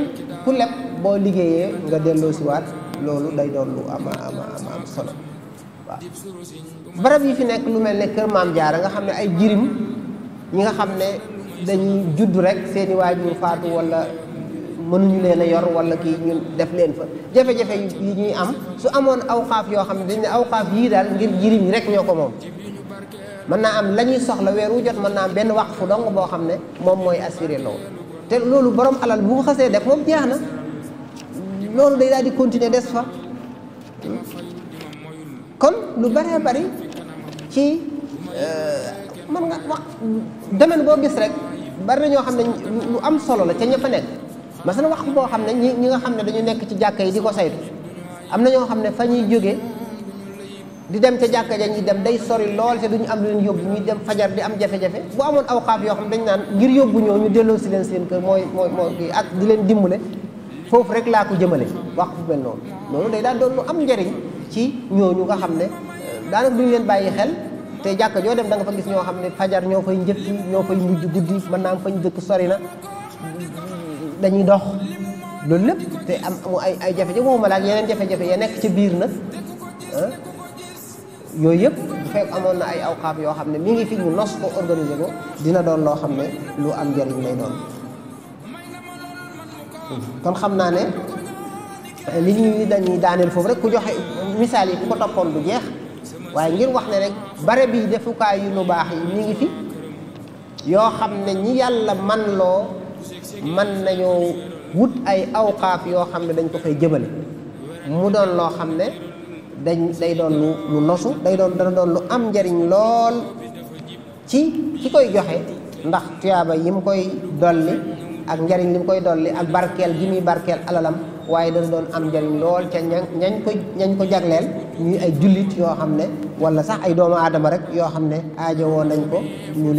ku leb boo liggéeyee nga delloo siwaat loolu day doon lu am solo waaw barab yi fi nekk lu mel ne kër Maam Jaara nga xam ne ay jirim ñi nga xam ne dañuy judd rek seeni waajur faatu wala mënuñu leen a yor wala kii ñu def leen fa jafe-jafe yi ñuy am su amoon awqaaf yoo xam ne dañ ne awqaaf yii daal ngir jirim yi rek ñoo ko moom mën naa am la ñuy soxla weer wu jot mën naa am benn waqfu dong boo xam ne moom mooy assuré loolu te loolu borom alal bu xasee def moom jeex na loolu day daal di continuer des fa kon lu bëree bëri ci mën nga wax domaine boo gis rek bari na ñoo xam ne lu am solo la ca ña fa nekk masana wax boo xam ne ñi nga xam ne dañu nekk ci jàkka yi di ko saytu am na ñoo xam ne fa ñuy jógee di dem ca jàkka ja ñuy dem day sori lool te duñu am lu leen yóbbu ñuy dem fajar di am jafe-jafe bu amoon awqaaf yoo xam ne dañ naan ngir yóbbu ñoo ñu delloo si leen seen kër mooy kii ak di leen dimbale foofu rek laa ko jëmale wax fu mel noonu loolu day daal doon lu am njariñ ci ñooñu nga xam ne daanaka duñu leen bàyyi xel te jàkka joo dem da nga fa gis ñoo xam ne fajar ñoo fay njëkk ñoo fay mujj guddi mën naa am fañ dëkk sori na dañuy dox loolu lépp te am mu ay jafe-jafe waxuma la ak yeneen jafe-jafe ya nekk ci biir nag yooyu yëpp bu fekk amoon na ay awqaaf yoo xam ne mi ngi fi ñu nos ko organiser ko dina doon loo xam ne lu am njariñ lay doon kon xam naa ne li ñuy dañuy daaneel foofu rek ku joxe misaal yi ku ko toppoon du jeex waaye ngir wax ne rek bare bi defukaay yu lu baax yi mi ngi fi yoo xam ne ñi yàlla man loo mën nañoo wut ay awqaaf yoo xam ne dañ ko fay jëmale mu doon loo xam ne day doon lu nosu dana doon lu am njariñ lool ci ki koy joxe ndax tuyaaba yi mu koy dolli ak njariñ li mu koy dolli ak barkeel gi muy barkeel alalam waaye dana doon am njariñ lool ca ñañ ko jagleel ñuy ay jullit yoo xam ne wala sax ay doomu aadama rek yoo xam ne aajowoo nañ ko ñu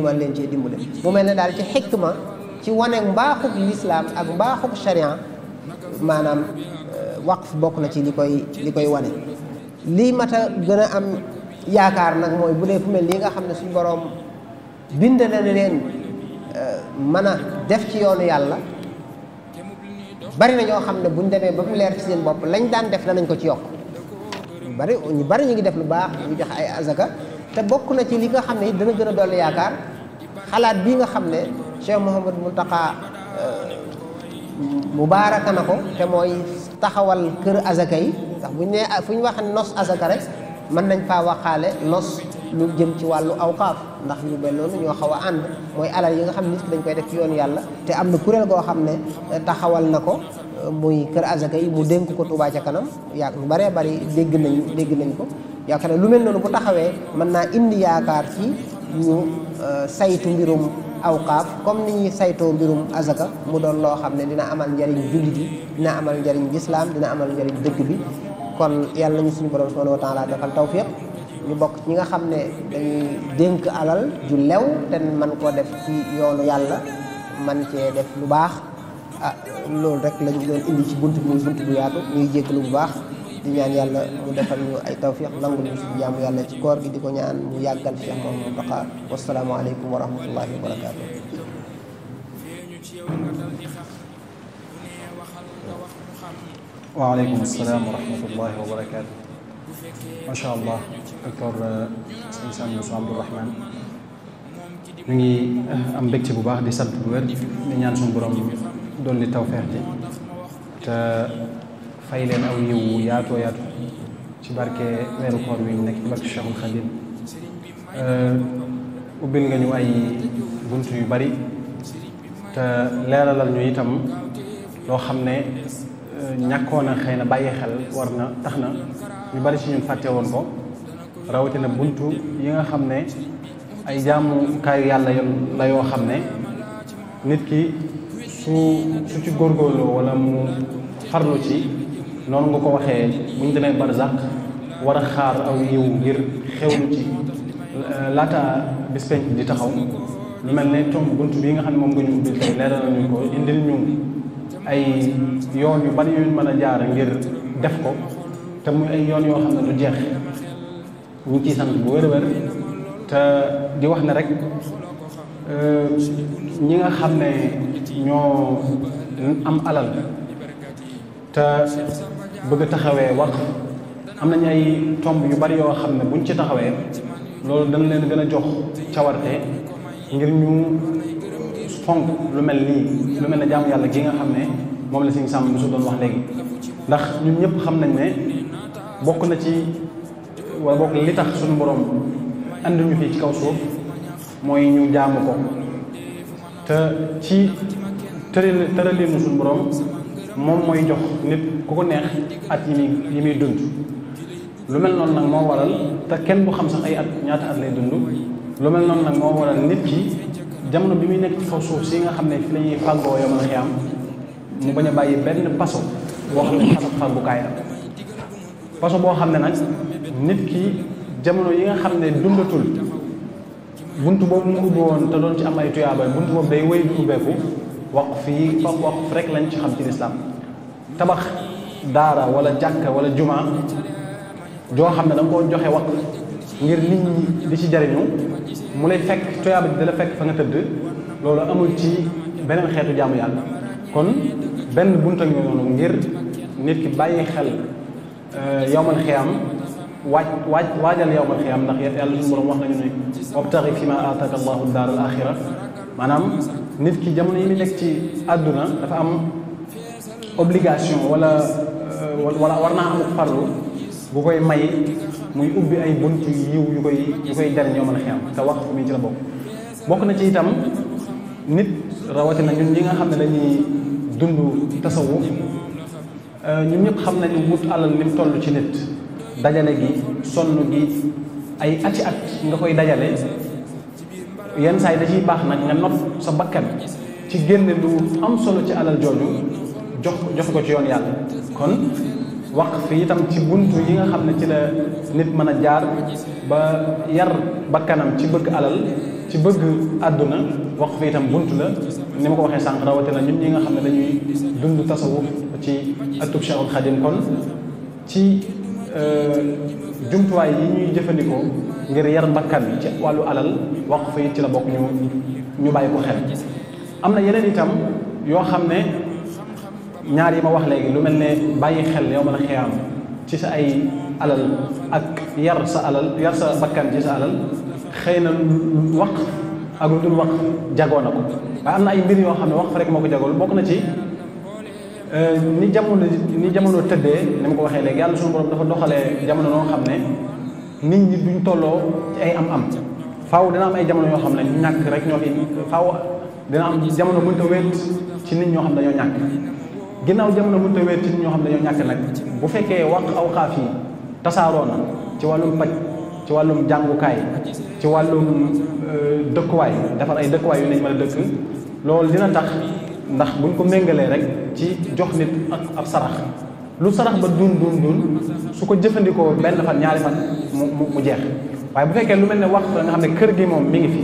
mën leen cee dimbale mu mel ne daal ci xikma ci wane mbaaxug lislaam ak mbaaxug sharia maanaam waqf bokk na ci li koy wane lii mat a gën a am yaakaar nag mooy bu dee fu mel nii nga xam ne suñu boroom bind na leen mën a def ci yoonu yàlla bari na ñoo xam ne buñ demee ba mu leer ci seen bopp lañ daan def danañ ko ci yokk ñu bari ñu ngi def lu baax ñu joxe ay azaka te bokk na ci li nga xam ne it dana gën a dolli yaakaar xalaat bii nga xam ne Cheikh Mouhamadou Mountakha mubaaraka na ko te mooy taxawal kër azaka yi ndax buñ nee fu ñu waxee nos azaka rek mën nañ faa waxaale nos lu jëm ci wàllu awqaaf ndax ñu mel noonu ñoo xaw a ànd mooy alal yi nga xam ne nit ki dañ koy def ci yoonu yàlla te am na kuréel goo xam ne taxawal na ko muy kër azaka yi mu dénk ko Touba ca kanam yaa lu bëree bëri dégg nañ ko yaakaar ne lu mel noonu bu taxawee mën naa indi yaakaar ci ñu saytu mbirum awqaaf comme ni ñuy saytoo mbirum azaka mu doon loo xam ne dina amal njariñ jullit yi dina amal njariñ lislaam dina amal njariñ dëkk bi kon yàlla nañu suñu borom subhanahu wa taala defal tawfiq ñu bokk ñi nga xam ne dañuy dénk alal ju lew te man koo def ci yoonu yàlla man cee def lu baax loolu rek lañu doon indi ci bunt bu yaatu ñuy jéggalu bu baax di ñaan yàlla mu defal ñu ay tawfiq nangul ñu si jaamu yàlla ci koor gi di ko ñaan mu yàggal Cheikh Mouhamadou Mountakha wassalaamu aleykum wa rahmatullahi wa barakaatu. waaleykum salaam wa rahmatullahi wa barakaatu. macha allah docteur sëñ Sam Bousso Abdourahmane ñu ngi am mbégte bu baax di sant bu wér di ñaan suñu borom dolli tawfeex ji te fay leen aw yiw yaatoo yaatu ci barke weeru koor wi ñu nekk ci barke Cheikhul Khadim ubbil nga ñu ay bunt yu bari te leeralal ñu itam loo xam ne ñàkkoon a xëy na bàyyi xel war na tax na ñu bari ci ñun fàtte woon ko rawatina buntu yi nga xam ne ay jaamukaayu yàlla la yoo xam ne nit ki su ci góorgóorloo wala mu farlu ci noonu nga ko waxee bu ñu demee barzaq war a xaar aw yiw ngir xewlu ci laata bis penc di taxaw lu mel ne tomb bunt bi nga xam ne moom nga ñu ubbil tey leeral nañu ko indil ñu ay yoon yu bari yu mën a jaar ngir def ko te muy ay yoon yoo xam ne du jeex ñu ngi ciy sant bu wér a wér te di wax ne rek ñi nga xam ne ñoo am alal te bëgg a taxawee wax am nañ ay tomb yu bari yoo xam ne buñ ci taxawee loolu dañ leen gën a jox cawarte ngir ñu fonk lu mel nii lu mel ne jaamu yàlla gi nga xam ne moom la Sëñ Sam Bousso doon wax léegi ndax ñun ñëpp xam nañ ne bokk na ci wala bokk li tax suñu borom andi ñu fii ci kaw suuf mooy ñu jaamu ko te ci tëralinu suñu borom moom mooy jox nit ku ko neex at yi muy dund lu mel noonu nag moo waral te kenn du xam sax ay at ñaata at lay dund lu mel noonu nag moo waral nit ki jamono bi muy nekk ci kaw suuf si nga xam ne fi la ñuy fàggoo yomal xiyaam mu bañ a bàyyi benn paso boo xam ne pasab fàggukaay la paso boo xam ne nag nit ki jamono yi nga xam ne dundatul buntu boobu mu ubbi woon te doon ci am ay tuyaaba buntu boobu day wéy di ubbeeku waqf fii waqf rek lañ ci xam ci lislaam tabax daara wala jàkka wala juma joo xam ne da nga koo joxe waqf ngir nit ñi di ci jariñu mu lay fekk tuyaaba di la fekk fa nga tëdd loolu amul ci beneen xeetu jaamu yàlla kon benn bunta ngi noonu ngir nit ki bàyyi xel yawmal xiyaam waajal yawmal xiyaam ndax yàlla suñu borom wax nañu ne wabtaxi fi ma aataka allahu daar al axira maanaam nit ki jamono yi mu nekk ci àdduna dafa am obligation wala war naa amuk farlu bu koy may muy ubbi ay bunt yiw yu koy jariñ yawmal xiyaam te wax mi ci la bokk na ci itam nit rawatina ñun ñi nga xam ne dañuy dund tasawuf ñun ñëpp xam nañu wut alal ni mu toll ci nit dajale gi sonn gi ay ati at nga koy dajale yenn saa yi da ciy baax nag nga not sa bakkan ci génne lu am solo ci alal jooju jox ko ci yoon yàlla kon waqf itam ci buntu yi nga xam ne ci la nit mën a jaar ba yar bakkanam ci bëgg alal ci bëgg àdduna waqf itam buntu la ni ma ko waxee sànq rawatina ñun ñi nga xam ne dañuy dund tasawuf ci atub Cheikhul Khadim kon ci jumtuwaay yi ñuy jëfandikoo ngir yar bakkan ci wàllu alal waqf yi ci la bokk ñu bàyyi ko xel am na yeneen itam yoo xam ne ñaar yi ma wax léegi lu mel ne bàyyi xel yawmal xiyaam ci sa ay alal ak yar sa bakkan ci sa alal xëy na waqf ak lu dul waqf jagoo na ko waaye am na ay mbir yoo xam ne waqf rek moo ko jagool bokk na ci ni jamono tëddee ni ma ko waxee léegi yàlla suñu borom dafa doxalee jamono noo xam ne nit ñi duñ tolloo ci ay am faaw dina am ay jamono yoo xam ne ñàkk rek ñoo fi faaw dina am jamono mënta wéet ci nit ñoo xam dañoo ñàkk ginnaaw jamono mënta wéet ci nit ñoo xam dañoo ñàkk nag bu fekkee waq awqaaf yi tasaaroo na ci wàllum paj ci wàllum jàngukaay ci wàllum dëkkuwaay defar ay dëkkuwaay yu nañ mën a dëkk loolu dina tax ndax buñ ko méngalee rek ci jox nit ab sarax lu sarax ba dun su ko jëfandikoo benn fan ñaari fan mu jeex waaye bu fekkee lu mel ne waqf nga xam ne kër gi moom mi ngi fi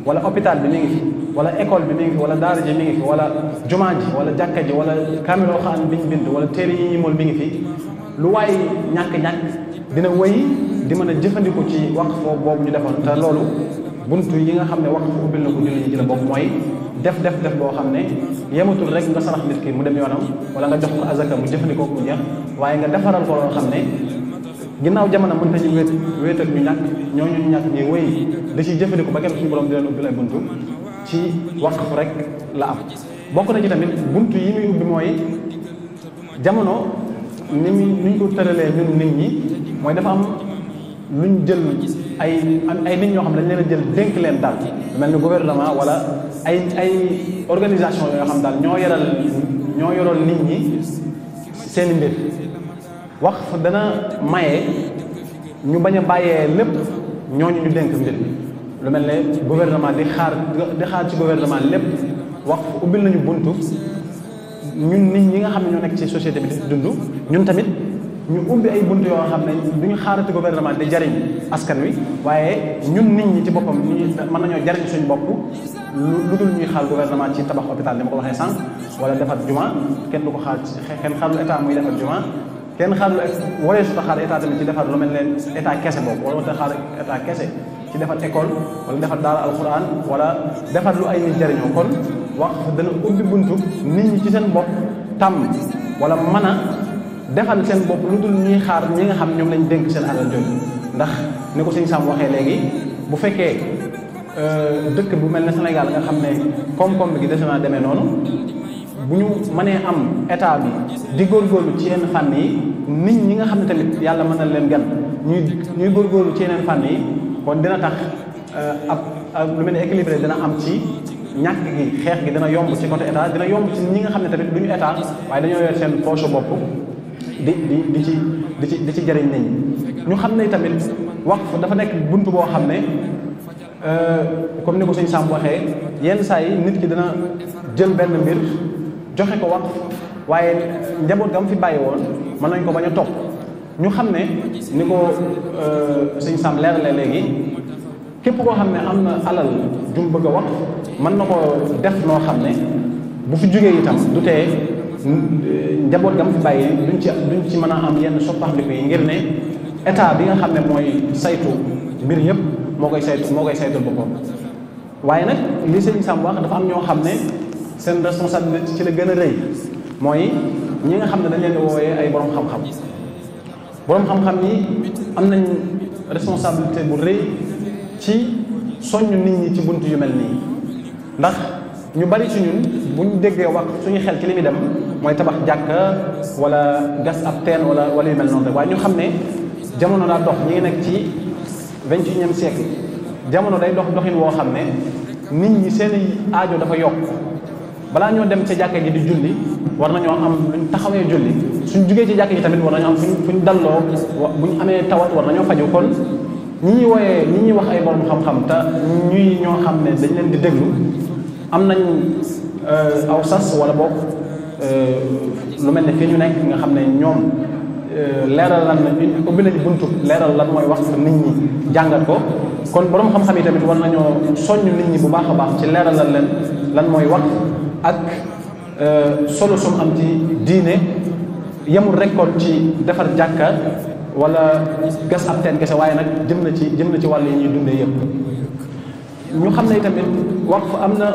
wala hôpital bi mi ngi fi wala école bi mi ngi fi wala daara ji mi ngi fi wala jumaa ji wala jàkka ji wala kaamil Alxuraan biñ bind wala téere yi ñuy mool mi ngi fi lu waay ñàkk-ñàkk dina wëy di mën a jëfandikoo ci waqf boobu ñu defoon te loolu buntu yi nga xam ne waqf ubbil na ko jullit ñi ci la bokk mooy def boo xam ne yematul rek nga sarax nit ki mu dem yoonam wala nga jox ko azaka mu jëfandikoo ko mu jeex waaye nga defaral ko loo xam ne ginnaaw jamono mënta ñu wéet ak ñu ñàkk ñooñu ñu ñàkk ñi wéy da ciy jëfandiku ba kenn suñu borom di leen ubbil ay buntu ci waqf rek la am. bokk na ci tamit buntu yi muy ubbi mooy jamono ni ñu ko tëralee ñun nit ñi mooy dafa am luñ jël ay nit ñoo xam dañ leen a jël dénk leen daal mel ni gouvernement wala ay organisation yoo xam daal ñoo yoroon nit ñi seen mbir waqf dana maye ñu bañ a bàyyee lépp ñooñu ñu dénk mbir lu mel ne gouvernement di xaar ci gouvernement lépp waqf ubbil nañu buntu ñun nit ñi nga xam ne ñoo nekk ci société bi di dund ñun tamit ñu ubbi ay buntu yoo xam ne duñu xaarati gouvernement di jariñ askan wi waaye ñun nit ñi ci boppam mën nañoo jariñ suñu bopp lu dul ñuy xaar gouvernement ci tabax hôpital ni ma ko waxee sànq wala defar juma kenn du ko xaar kenn xaarul état muy defar juma kenn xaarul waree su ta xaar état tamit ci defar lu mel ne état kese boobu wala wata xaar état kese ci defar école wala defar daara alquran wala defar lu ay nit jariñoo kon waqf dana ubbi buntu nit ñi ci seen bopp tàmm wala mën a defal seen bopp lu dul ñuy xaar ñi nga xam ñoom lañ dénk seen alal jooju ndax ni ko sëñ Sam waxee léegi bu fekkee dëkk bu mel ne Sénégal nga xam ne koom-koom bi gi dese naa demee noonu bu ñu mënee am état bi di góorgóorlu ci yenn fànn yi nit ñi nga xam ne tamit yàlla mën na leen gan ñuy góorgóorlu ci yeneen fànn yi kon dina tax ab lu mel ne équilibré dina am ci ñàkk gi xeex gi dina yomb ci côté état dina yomb ci ñi nga xam ne tamit du ñu état waaye dañoo yor seen poche bopp di ci jëriñ nit ñi ñu xam ne tamit waqf dafa nekk buntu boo xam ne comme ni ko sëñ Sam waxee yenn saa yi nit ki dina jël benn mbir joxe ko waqf waaye njaboot ga mu fi bàyyi woon mën nañ ko bañ a topp ñu xam ne ni ko sëñ Sam leerale léegi képp koo xam ne am na alal jum bëgg a waqf mën na ko def noo xam ne bu fi jógee itam du tee njaboot ga mu fi bàyyi duñ ci mën a am yenn soppaxliku yi ngir ne état bi nga xam ne mooy saytu mbir yëpp moo koy saytul boppam waaye nag li sëñ Sam wax dafa am ñoo xam ne seen responsabilité ci la gën a rëy mooy ñi nga xam ne dañ leen di woowee ay borom xam-xam borom xam-xam yi am nañ responsabilité bu rëy ci soññ nit ñi ci bunt yu mel nii ndax ñu bari ci ñun buñ déggee wax suñu xel ci li muy dem mooy tabax jàkka wala gas ab teen wala yu mel noonu rek waaye ñu xam ne jamono daa dox ñi ngi nekk ci 21e siècle jamono day dox doxin woo xam ne nit ñi seen aajo dafa yokk balaa ñoo dem ca jàkka ji di julli war nañoo am luñ taxawee julli suñ jugee ci jàkka ji tamit war nañoo am fuñ dalloo buñ amee tawat war nañoo faju kon ñi ñuy wax ay borom xam-xam te ñuy ñoo xam ne dañ leen di déglu am nañ aw sas wala boog lu mel ne fii ñu nekk nga xam ne ñoom leeral lan ubbi nañu buntu leeral lan mooy wax nit ñi jàngat ko kon borom xam-xam yi tamit war nañoo soññ nit ñi bu baax a baax ci leeral lan mooy wax ak solo sum am ci diine yemul rek kon ci defar jàkka wala gas ab teen kese waaye nag jëm na ci wàll yi ñuy dundee yëpp ñu xam ne tamit waqf am na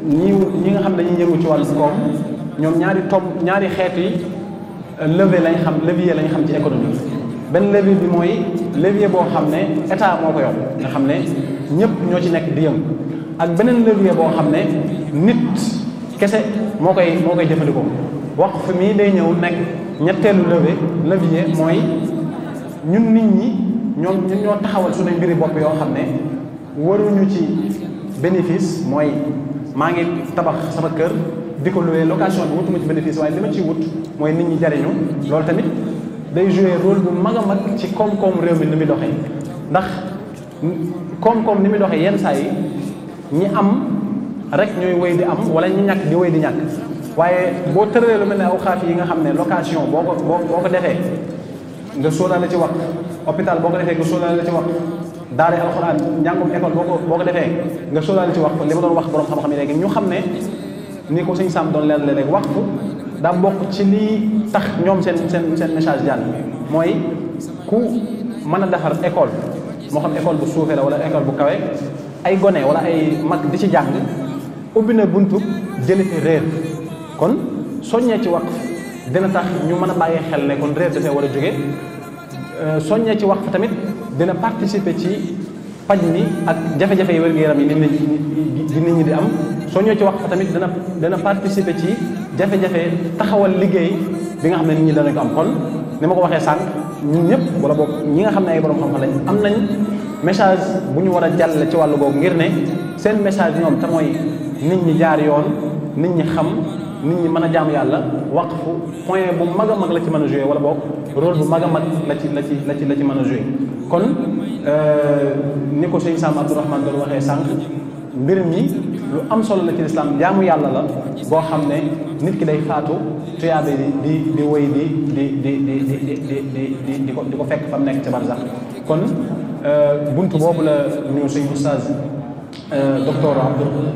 ñi nga xam ne dañuy yëngu ci wàllu koom ñoom ñaari xeeti levier lañ xam ci économie benn levier bi mooy levier boo xam ne état moo ko yor nga xam ne ñëpp ñoo ci nekk di yëngu ak beneen levier boo xam ne nit kese moo koy jëfandikoo waqf mii day ñëw nekk ñetteelu levier mooy ñun nit ñi ñun ñoo taxawal suñu mbiri bopp yoo xam ne waruñu ci bénéfice mooy maa ngi tabax sama kër di ko loué location bi wutuma ci bénéfice waaye li ma ciy wut mooy nit ñi jariñu loolu tamit day jouer rôle bu mag a mag ci koom-koom réew mi ni muy doxee ndax koom-koom ni muy doxee yenn saa yi ñi am rek ñooy wéy di am wala ñi ñàkk di wéy di ñàkk waaye boo tëralee lu mel ne awqaaf yi nga xam ne location boo ko defee nga sóoraale ci wax hôpital boo ko defee nga sóoraale ci wax daara alxuraan njàngum école boo ko defee nga sóoraale ci wax li ma doon wax borom xam-xam yi léegi ñu xam ne ni ko sëñ Sam doon leer léeg wax daa bokk ci lii tax ñoom seen message jàll mooy ku mën a defar école moo xam école bu suufee la wala école bu kawe ay gone wala ay mag di ci jàng ubbi na buntu jëli fi réer kon soññee ci waqf dina tax ñu mën a bàyyi xel ne kon réer dafee war a jóge soññee ci waqf tamit dina participer ci paj mi ak jafe-jafe yi wér-gu-yaram yi nit ñi di am soññee ci waqf tamit dana participer ci jafe-jafe taxawal liggéey bi nga xam ne nit ñi dana ko am kon ni ma ko waxee sànq ñun ñëpp wala boog ñi nga xam ne ay borom xam-xam lañ am nañ message bu ñu war a jàllale ci wàllu boobu ngir ne seen message ñoom te mooy nit ñi jaar yoon nit ñi xam nit ñi mën a jaam yàlla waqfu point bu mag a mag la ci mën a joué wala boog rôle bu mag a mag la ci mën a joué kon ni ko sëñ Sam Abdourahmane doon waxee sànq mbir mi lu am solo la ci lislaam jaamu yàlla la boo xam ne nit ki day faatu tuyaabe di wéy di ko fekk fa mu nekk ci barsax kon buntu boobu la ñu suñ oustaz docteur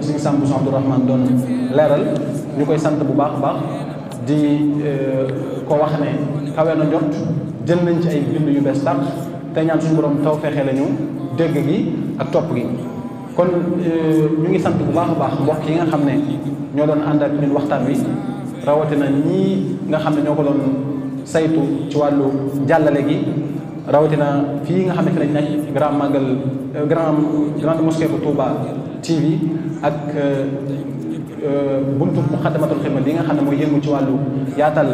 suñu Sam Bousso Abdourahmane doon leeral ñu koy sant bu baax a baax di ko wax ne kawe na jot jël nañ ci ay bind yu bees tàq te ñaan suñu borom taw fexe lañu dégg gi ak topp gi kon ñu ngi sant bu baax a baax mbokk yi nga xam ne ñoo doon ànd ak ñun waxtaan wi rawatina ñii nga xam ne ñoo ko doon saytu ci wàllu jàllale gi rawatina fii nga xam ne fi lañ nekk grand magal grande mosquée bu Touba TV ak buntu Muxaddamatul Xidma bi nga xam ne mooy yëngu ci wàllu yaatal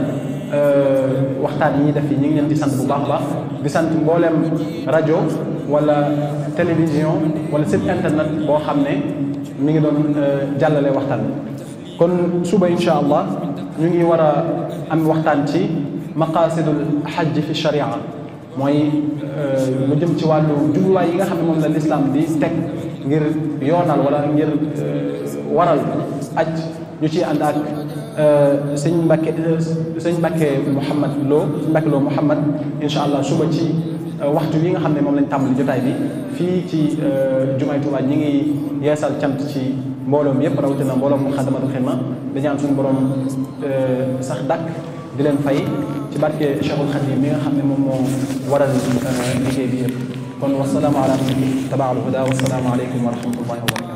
waxtaan yi ñuy def fii ñu ngi leen di sant bu baax a baax di sant mbooleem rajo wala télévision wala site internet boo xam ne mi ngi doon jàllale waxtaan bi kon suba incha allah ñu ngi war a am waxtaan ci maqasidul hajj fi sharia mooy lu jëm ci wàllu jubluwaay yi nga xam ne moom la lislaam di teg ngir yoonal wala ngir waral aj ñu ciy ànd ak sëñ Mbacke Mouhamad Lo sëñ Mbacke Lo Mouhamad incha allah suba ci waxtu wi nga xam ne moom lañ tàmbali jotaay bi fii ci jumaay Tuubaa ñi ngi yeesal cant ci mbooloom yëpp rawatina mbooloom Muxaddamatul Xidma di ñaan suñu borom sax dàkk di leen fay ci barke Cheikhul Khadim mi nga xam ne moom moo waral liggéey bi yëpp kon wasalaamu ala man tabaal huda wasalaamu aleykum wa rahmatullahi wa barakatuh